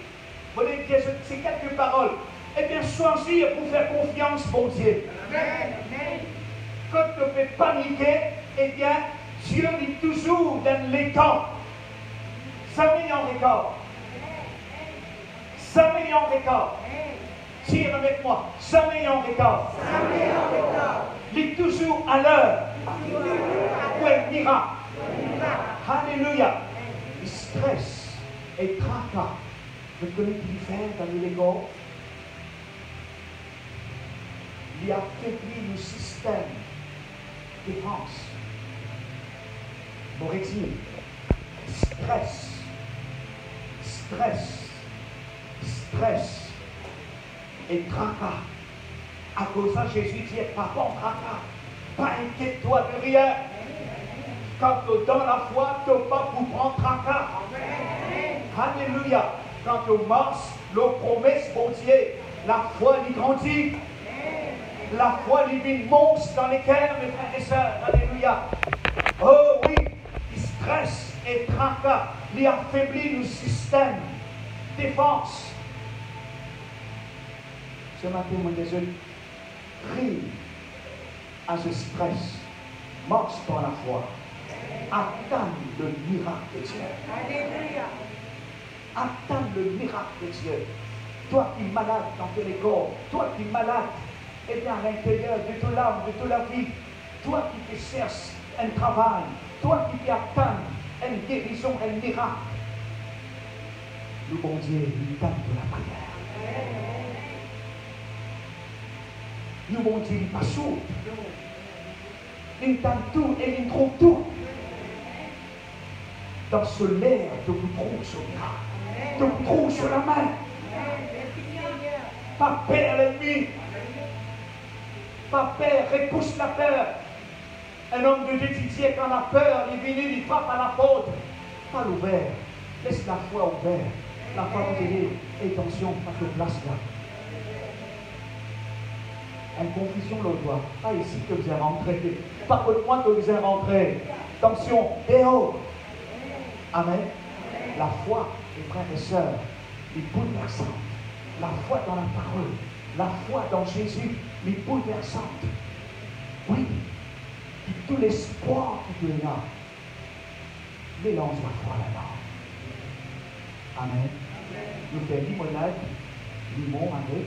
vous voulez dire, c'est quelques paroles. Eh bien, choisir pour faire confiance, mon Dieu. Quand tu ne fais paniquer, eh bien, Dieu est toujours dans les temps. 5 millions d'écarts. 5 millions d'écarts. Tire avec moi. 5 millions d'écarts. Il est toujours à l'heure. Où est le miracle? Alléluia. Le stress et tracas. Vous connaissez ce qu'il fait dans les corps? Il affaiblit le système de défense. Pour dire, stress, et tracas. À cause de Jésus dit, pas bon tracas, pas inquiète-toi de rien. Quand tu es dans la foi, tu n'as pas pour prendre tracas. Alléluia. Quand tu marches, la promesse, mon Dieu, la foi lui grandit. La foi divine monte dans les cœurs, mes frères et sœurs. Alléluia. Oh oui, il stresse et tracas, il affaiblit le système défense. Ce matin, mon Jésus, crie à ce stress, marche dans la foi, attends le miracle de Dieu. Alléluia. Attends le miracle de Dieu. Toi qui es malade dans tes corps, toi qui es malade, et bien à l'intérieur de ton âme, de toute la vie, toi qui te cherches un travail, toi qui attends une guérison, un miracle, le bon Dieu, il tente la prière. Le bon Dieu, il n'est pas sourd. Il tente tout et il trouve tout. Dans ce l'air, tu vous trouves sur le miracle. Tu vous trouves sur la main. Pas peur l'ennemi. Pas peur, repousse la peur. Un homme de Dieu disait quand la peur est venue, il frappe à la porte. Pas l'ouvert. Laisse la foi ouverte. La foi vous aider. Et attention, pas de place là. Une confusion l'autre fois. Pas ici que vous êtes rentré. Pas que moi que vous êtes rentré. Attention, dehors. Amen. La foi, les frères et sœurs, est bouleversante. La foi dans la parole, la foi dans Jésus, est bouleversante. Oui, tout l'espoir que tu es là, mélange la foi là-bas. Amen. Nous faisons limonade, limon avec,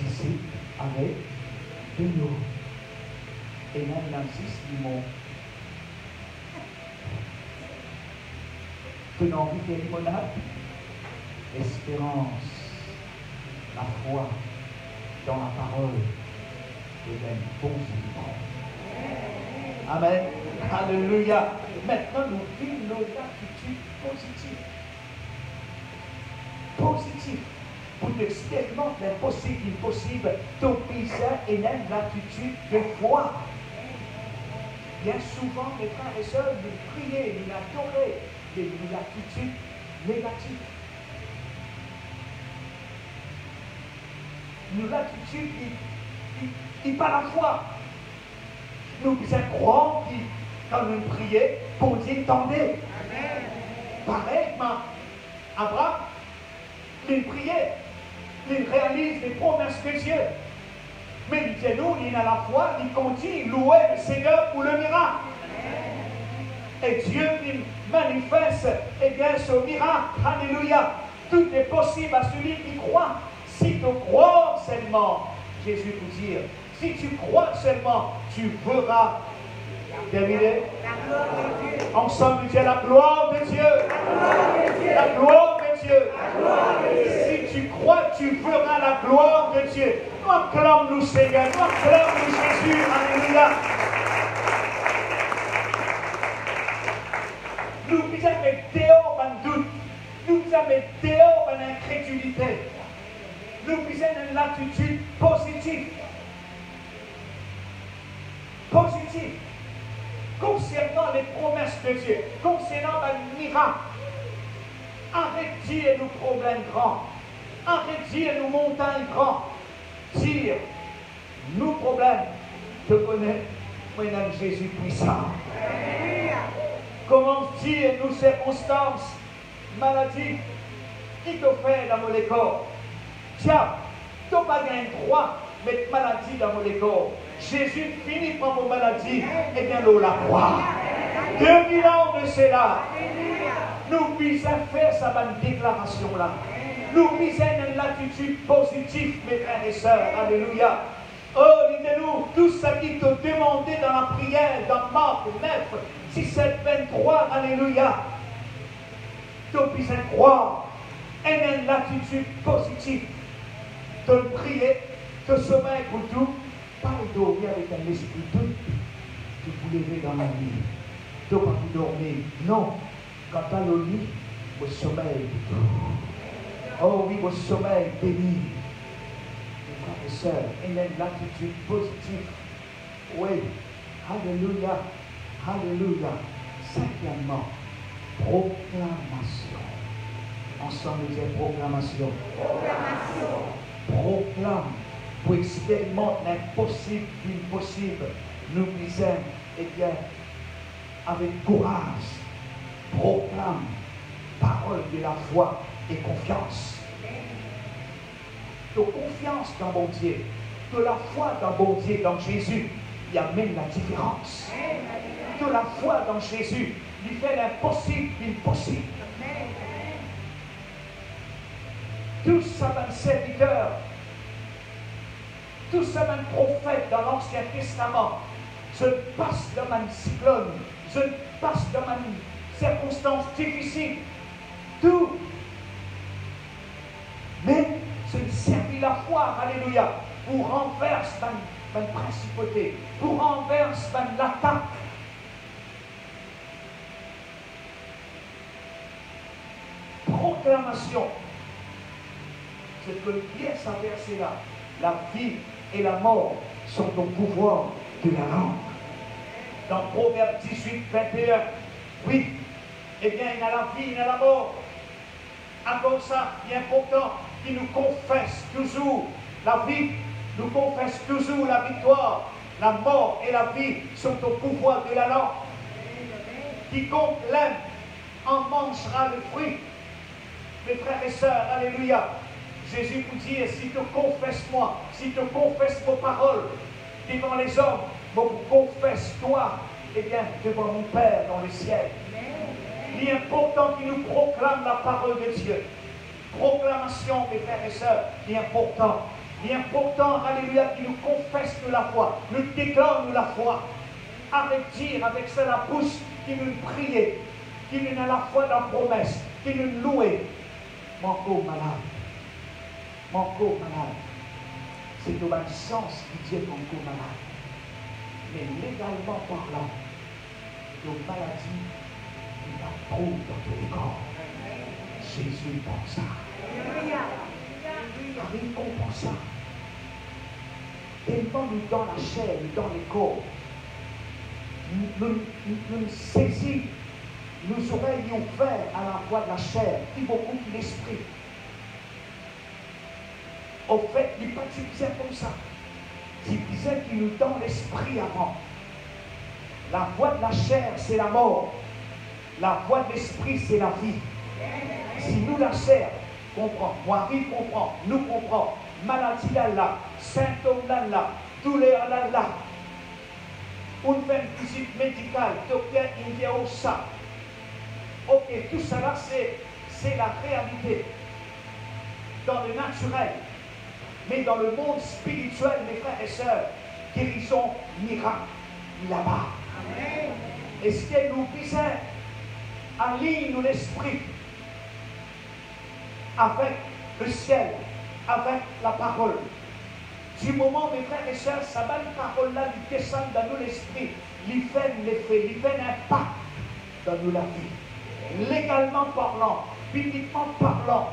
ici, avec, de l'eau. Et même dans 6 limons. Tenons envie de limonade, espérance, la foi dans la parole et d'un bon sentiment. Amen. Alléluia. Maintenant, nous vivons nos attitudes positives. Positives. Pour expérimenter l'impossible, l'impossible, ton paysage et même l'attitude de foi. Bien souvent, mes frères et sœurs, nous prions, nous adorons, mais l'attitude négative. Nous l'attitude qui pas la foi. Nous croyons quand nous prions, pour Dieu tendait. Pareil, Abraham, il priait, il réalise les promesses de Dieu. Mais il dit nous, il a la foi, il continue louer le Seigneur pour le miracle. Et Dieu il manifeste et bien ce miracle. Alléluia. Tout est possible à celui qui croit. Si tu crois seulement, Jésus vous dit, si tu crois seulement, tu verras. Terminé. Ensemble, Dieu, la gloire de Dieu. La gloire de Dieu. Si tu crois, tu verras la gloire de Dieu. Nous acclamons-nous, Seigneur. Nous acclamons-nous, Jésus. Alléluia. Nous disons que dehors un doute. Nous disons que dehors une incrédulité. Nous disons une attitude positive. Positive. Concernant les promesses de Dieu, concernant un miracle. Arrêtez nos problèmes grands. Arrêtez nos montagnes grandes. Dire, nos problèmes, je connais, moi-même Jésus puissant. Comment dire nos circonstances, maladies, qui te fait dans mon corps? Tiens, tu n'as pas gagné droit de mettre maladie dans mon corps. Jésus finit par vos maladies, et bien l'eau la croix. 2000 ans de cela, nous puissions faire sa bonne déclaration-là. Nous puissions une attitude positive, mes frères et sœurs. Alléluia. Oh, dites-nous, tout ce qui te demandait dans la prière, dans Marc 9, 17, 23, alléluia. Tu puisses croire et une attitude positive. De prier, de sommeil pour tout. Pas dormir avec un esprit doute. Tu vous lever dans la nuit. Tu ne pas vous dormir. Non. Quand tu as le lit, au sommeil. Oh oui, au sommeil béni. Mes frères et sœurs, et même l'attitude positive. Oui. Alléluia. Alléluia. Cinquièmement, proclamation. Ensemble, disons proclamation. Proclame pour expérimenter l'impossible l'impossible, nous disons, eh bien, avec courage, proclame parole de la foi et confiance. De confiance dans mon Dieu, de la foi dans mon Dieu, dans Jésus, il amène la différence. De la foi dans Jésus, il fait l'impossible impossible. Tous ces serviteurs, tous ces prophètes dans l'Ancien Testament, je passe dans un cyclone, je passe dans une circonstance difficile, tout. Mais je servis la foi, alléluia, pour renverser ma principauté, pour renverser l'attaque. Proclamation. C'est que bien ce verset-là, la vie et la mort sont au pouvoir de la langue. Dans Proverbe 18, 21, oui, eh bien, il y a la vie, il y a la mort. Encore ça, il est important qu'il nous confesse toujours la vie, nous confesse toujours la victoire. La mort et la vie sont au pouvoir de la langue. Quiconque l'aime en mangera le fruit. Mes frères et sœurs, alléluia. Jésus vous dit, si tu confesses moi, si tu confesses vos paroles devant les hommes, vous confesse-toi, eh bien, devant mon Père dans le ciel. Il est important qu'il nous proclame la parole de Dieu. Proclamation, mes frères et sœurs, il est important. Il est important, alléluia, qu'il nous confesse de la foi, nous déclare de la foi. Avec dire, avec ça la bouche, qu'il nous prie, qu'il nous a la foi dans la promesse, qu'il nous loue. Mon corps malade. Mon corps malade. C'est de bon sens qui dit mon corps malade. Mais légalement parlant, de maladie, il va trop dans tous les corps. Jésus pense ça. Il comprend ça. Tellement nous dans la chair, nous dans les corps, nous saisissons, nos oreilles ouvertes à la voix de la chair, plus beaucoup que l'esprit. Au fait, il n'est pas bien comme ça. Il disait qu'il nous donne l'esprit avant. La voix de la chair, c'est la mort. La voix de l'esprit, c'est la vie. Si nous, la chair, comprend, Marie comprend, nous comprend, maladie là, symptômes là, douleur là, on fait une visite médicale, docteur, il dit oh ça. Ok, tout ça là, c'est la réalité. Dans le naturel. Mais dans le monde spirituel, mes frères et sœurs, guérison, miracle, là-bas. Et ce qu'elle nous disait, aligne l'esprit avec le ciel, avec la parole. Du moment, mes frères et sœurs, ça va, la parole-là, il descend dans nous l'esprit, il fait l'effet, il fait l'impact dans nous la vie. Légalement parlant, bibliquement parlant,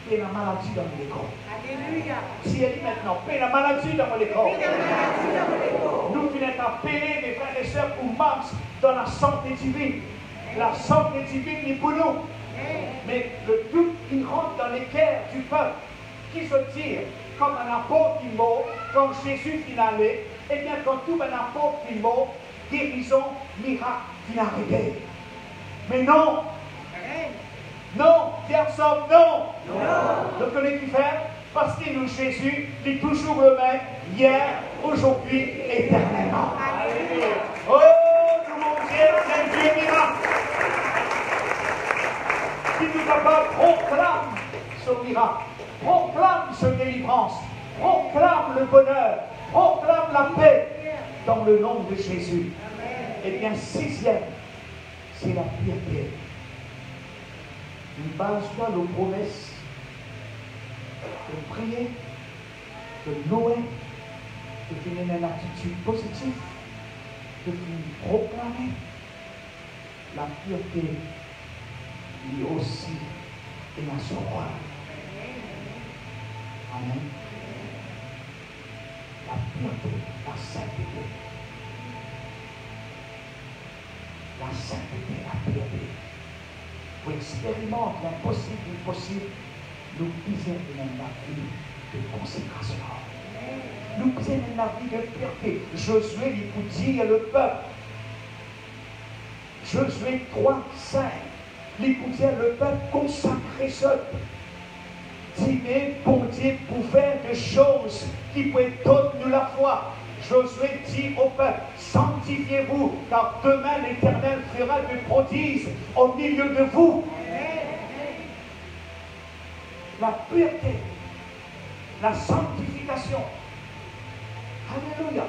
paie la maladie dans les corps. Alléluia. Si elle dit maintenant, paie la maladie dans les corps. Nous finissons à payer, mes frères et sœurs, pour marcher dans la santé divine. La santé divine est pour nous. Mais le doute qui rentre dans les cœurs du peuple, qui se tire comme un apôtre qui mort, quand Jésus finalait, et bien quand tout un apôtre qui mort, guérison, miracle, finalité. Mais non! Non, personne, non! Donc, on est qui fait? Parce que nous, Jésus, est toujours le même, hier, aujourd'hui, éternellement. Oh, mon Dieu, c'est un Dieu miracle! Qui nous capable, proclame ce miracle, proclame ce délivrance, proclame le bonheur, proclame la paix dans le nom de Jésus. Et bien, sixième, c'est la piété. Une base-toi nos promesses de prier, de louer, de tenir une attitude positive, de proclamer la piété. Lui aussi est dans son roi. Amen. La pureté, la sainteté. La sainteté, la pureté. Pour expérimenter l'impossible, l'impossible, nous disons dans la vie de consécration. Nous sommes dans la vie de pureté. Josué, il vous dit le peuple. Josué 3, 5. Il vous dit le peuple consacré seul. Dis, mais bon Dieu, pour faire des choses qui peuvent donner nous la foi. Josué dit au peuple, sanctifiez-vous, car demain l'Éternel fera des prodiges au milieu de vous. La pureté, la sanctification. Alléluia.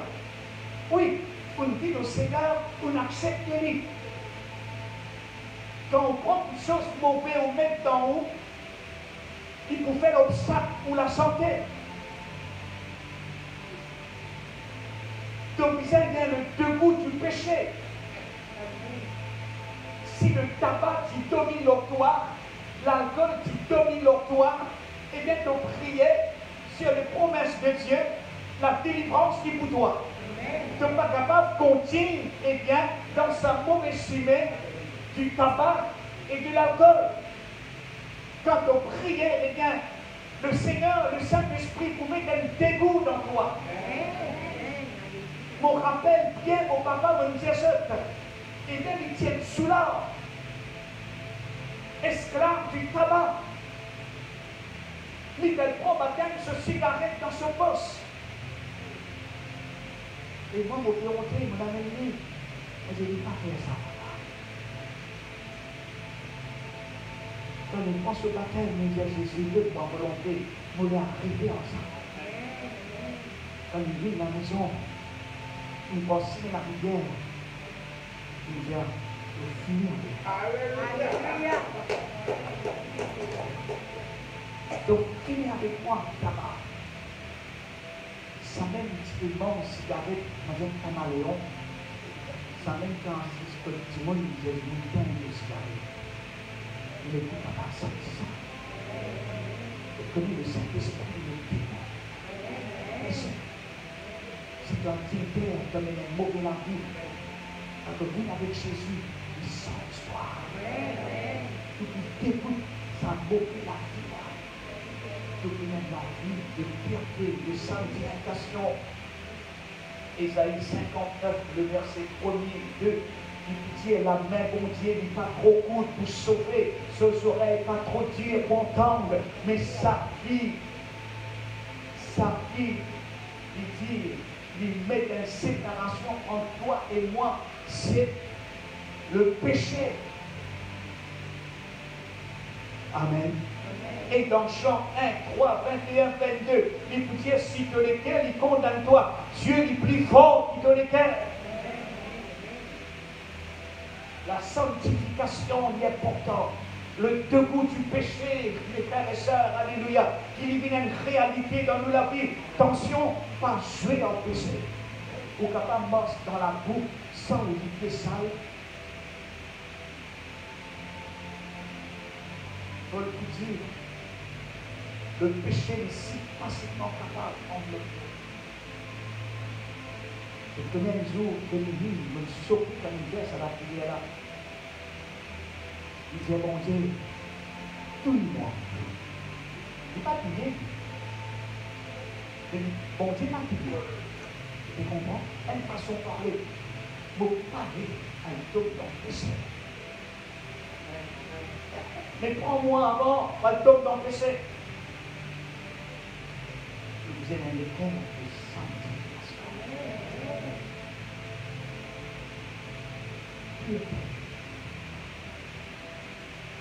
Oui, on dit au Seigneur, on accepte lui. Quand on prend une chose mauvaise, on met d'en haut, il peut faire l'obstacle pour la santé. Donc, il y a le dégoût du péché. Si le tabac qui domine l'octroi, l'alcool qui domine l'octroi, eh bien, donc prier sur les promesses de Dieu, la délivrance qui vous doit. Donc, pas capable de continuer, eh bien, dans sa mauvaise fumée du tabac et de l'alcool. Quand on priait, eh bien, le Seigneur, le Saint-Esprit vous met un dégoût dans toi. Mon rappel bien au papa me disait ça. Et bien, il tient sous l'art. Esclave du tabac. Il prend baptême ce cigarette dans son poste. Et moi, mon volonté, mon ami, je ne dis pas faire ça. Quand il prend ce baptême, il dit à Jésus, de ma volonté, je voulais arriver ensemble. Quand il vit dans la maison, il passe sur la rivière, il dit, je finis avec toi. Donc, finis avec moi, tabac. Ça même typiquement cigarette, dans un caméléon, ça même quand tout le monde disait, je me donne une cigarette. Il est tout à ça. Comme le Saint-Esprit le dit. C'est un petit père comme il est mauvais la vie. Quand vous venez avec Jésus, il sent l'histoire. Tout il dégoûte sa mauvais la vie. Tout il aime la vie de pureté, de sanctification. Ésaïe 59, le verset 1er, 2. Il dit, la main, bon Dieu, n'est pas trop courte pour sauver, ses oreilles pas trop dures pour entendre, mais sa vie, il dit, il met une séparation entre toi et moi, c'est le péché. Amen. Et dans Jean 1, 3, 21, 22, il dit, si de lesquels il condamne toi, Dieu est plus fort que de lesquels. La sanctification est importante. Le dégoût du péché, mes frères et sœurs, alléluia, qu'il y ait une réalité dans nous la vie. Attention, pas jouer en péché. Ou capable de marcher dans la boue sans éviter sale. Paul vous dit, le péché est si facilement capable d'envelopper. Et combien de jours de nuit, je me suis surpris quand il verse à la prière là. Il disait, bon Dieu, tout le monde. Il n'est pas prié. Bon Dieu n'a prié. Tu comprends? Une façon de parler. Vous parlez à un homme dans le péché. Mais prends-moi avant, pas le homme dans le péché. Vous êtes un écran de sanctification.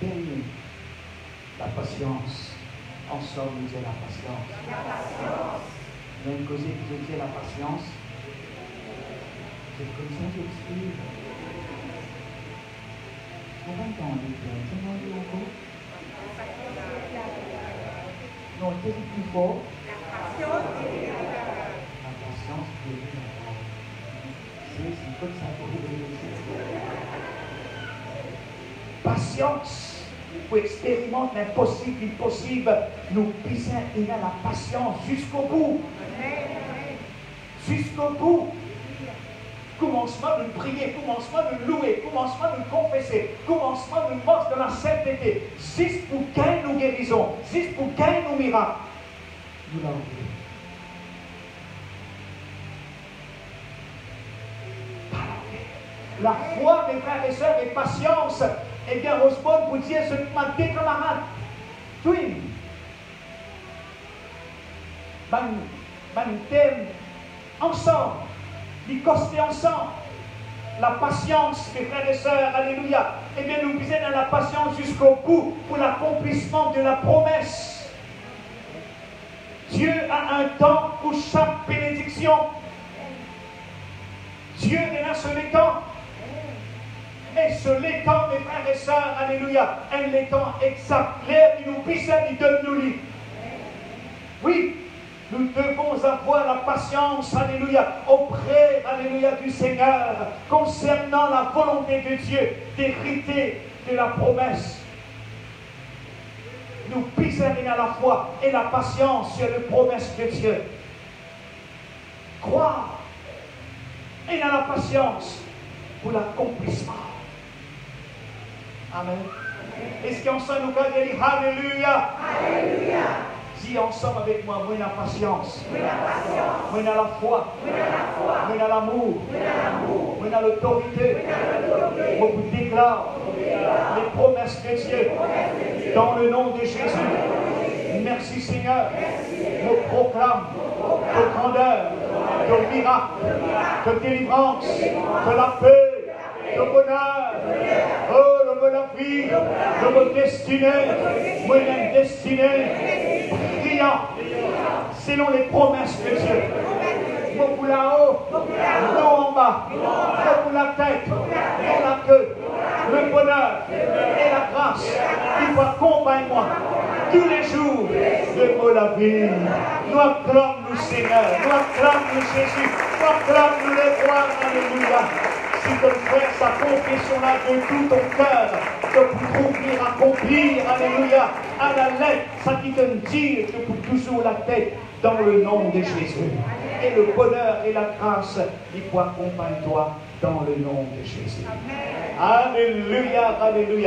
Dernier, la patience. Ensemble, nous disons la patience. La patience. Même cause que je dis la patience. C'est comme ça que j'exprime. On va entendre les encore. Non, c'est plus fort. La patience c'est comme ça pour patience pour expérimenter l'impossible, l'impossible. Nous puissions ayant la patience jusqu'au bout. Jusqu'au bout. Commencement de prier, commencement de louer, commencement de confesser, commencement de marche dans la sainteté. Juste pour gagner nos guérisons, juste pour gagner nos miracles. Nous l'avons vu. La foi, mes frères et sœurs, et patience. Eh bien, Rosebud, pour dire ce matin, camarades, twin, thème, ensemble, d'y coster ensemble. La patience, mes frères et sœurs, alléluia. Eh bien, nous puisons dans la patience jusqu'au bout pour l'accomplissement de la promesse. Dieu a un temps pour chaque bénédiction. Dieu est là sur les temps. Et sur les temps, mes frères et sœurs, alléluia, un les temps exact. L'air qui nous puisse, il donne nous lui. Oui, nous devons avoir la patience, alléluia, auprès, alléluia, du Seigneur, concernant la volonté de Dieu d'hériter de la promesse. Nous puissions à la foi et la patience sur les promesses de Dieu. Croire et dans la patience pour l'accomplissement. Amen. Est-ce qu'ensemble nous pouvons dire Alléluia? Alléluia. Dis ensemble avec moi, moi la patience, moi la foi, moi l'amour, moi l'autorité, moi vous déclare les promesses de Dieu dans le nom de Jésus. Merci Seigneur. Je proclame de grandeur, de miracle, de délivrance, de la paix, de bonheur. Oh, de la vie, de votre destinée, moi une destinée brillant selon les promesses de Dieu. Moi pour là-haut, non en bas, moi pour la tête, non la queue, le bonheur et la grâce qui vous accompagnent moi tous les jours de la vie. Nous acclamons-nous Seigneur, nous acclamons-nous Jésus, nous acclamons-nous les rois, alléluia. Si tu fais sa confession-là de tout ton cœur, que pour trouver, accomplir, alléluia, à la lettre, ça qui te dit que pour toujours la tête dans le nom de Jésus. Et le bonheur et la grâce, il faut accompagner toi dans le nom de Jésus. Alléluia, alléluia.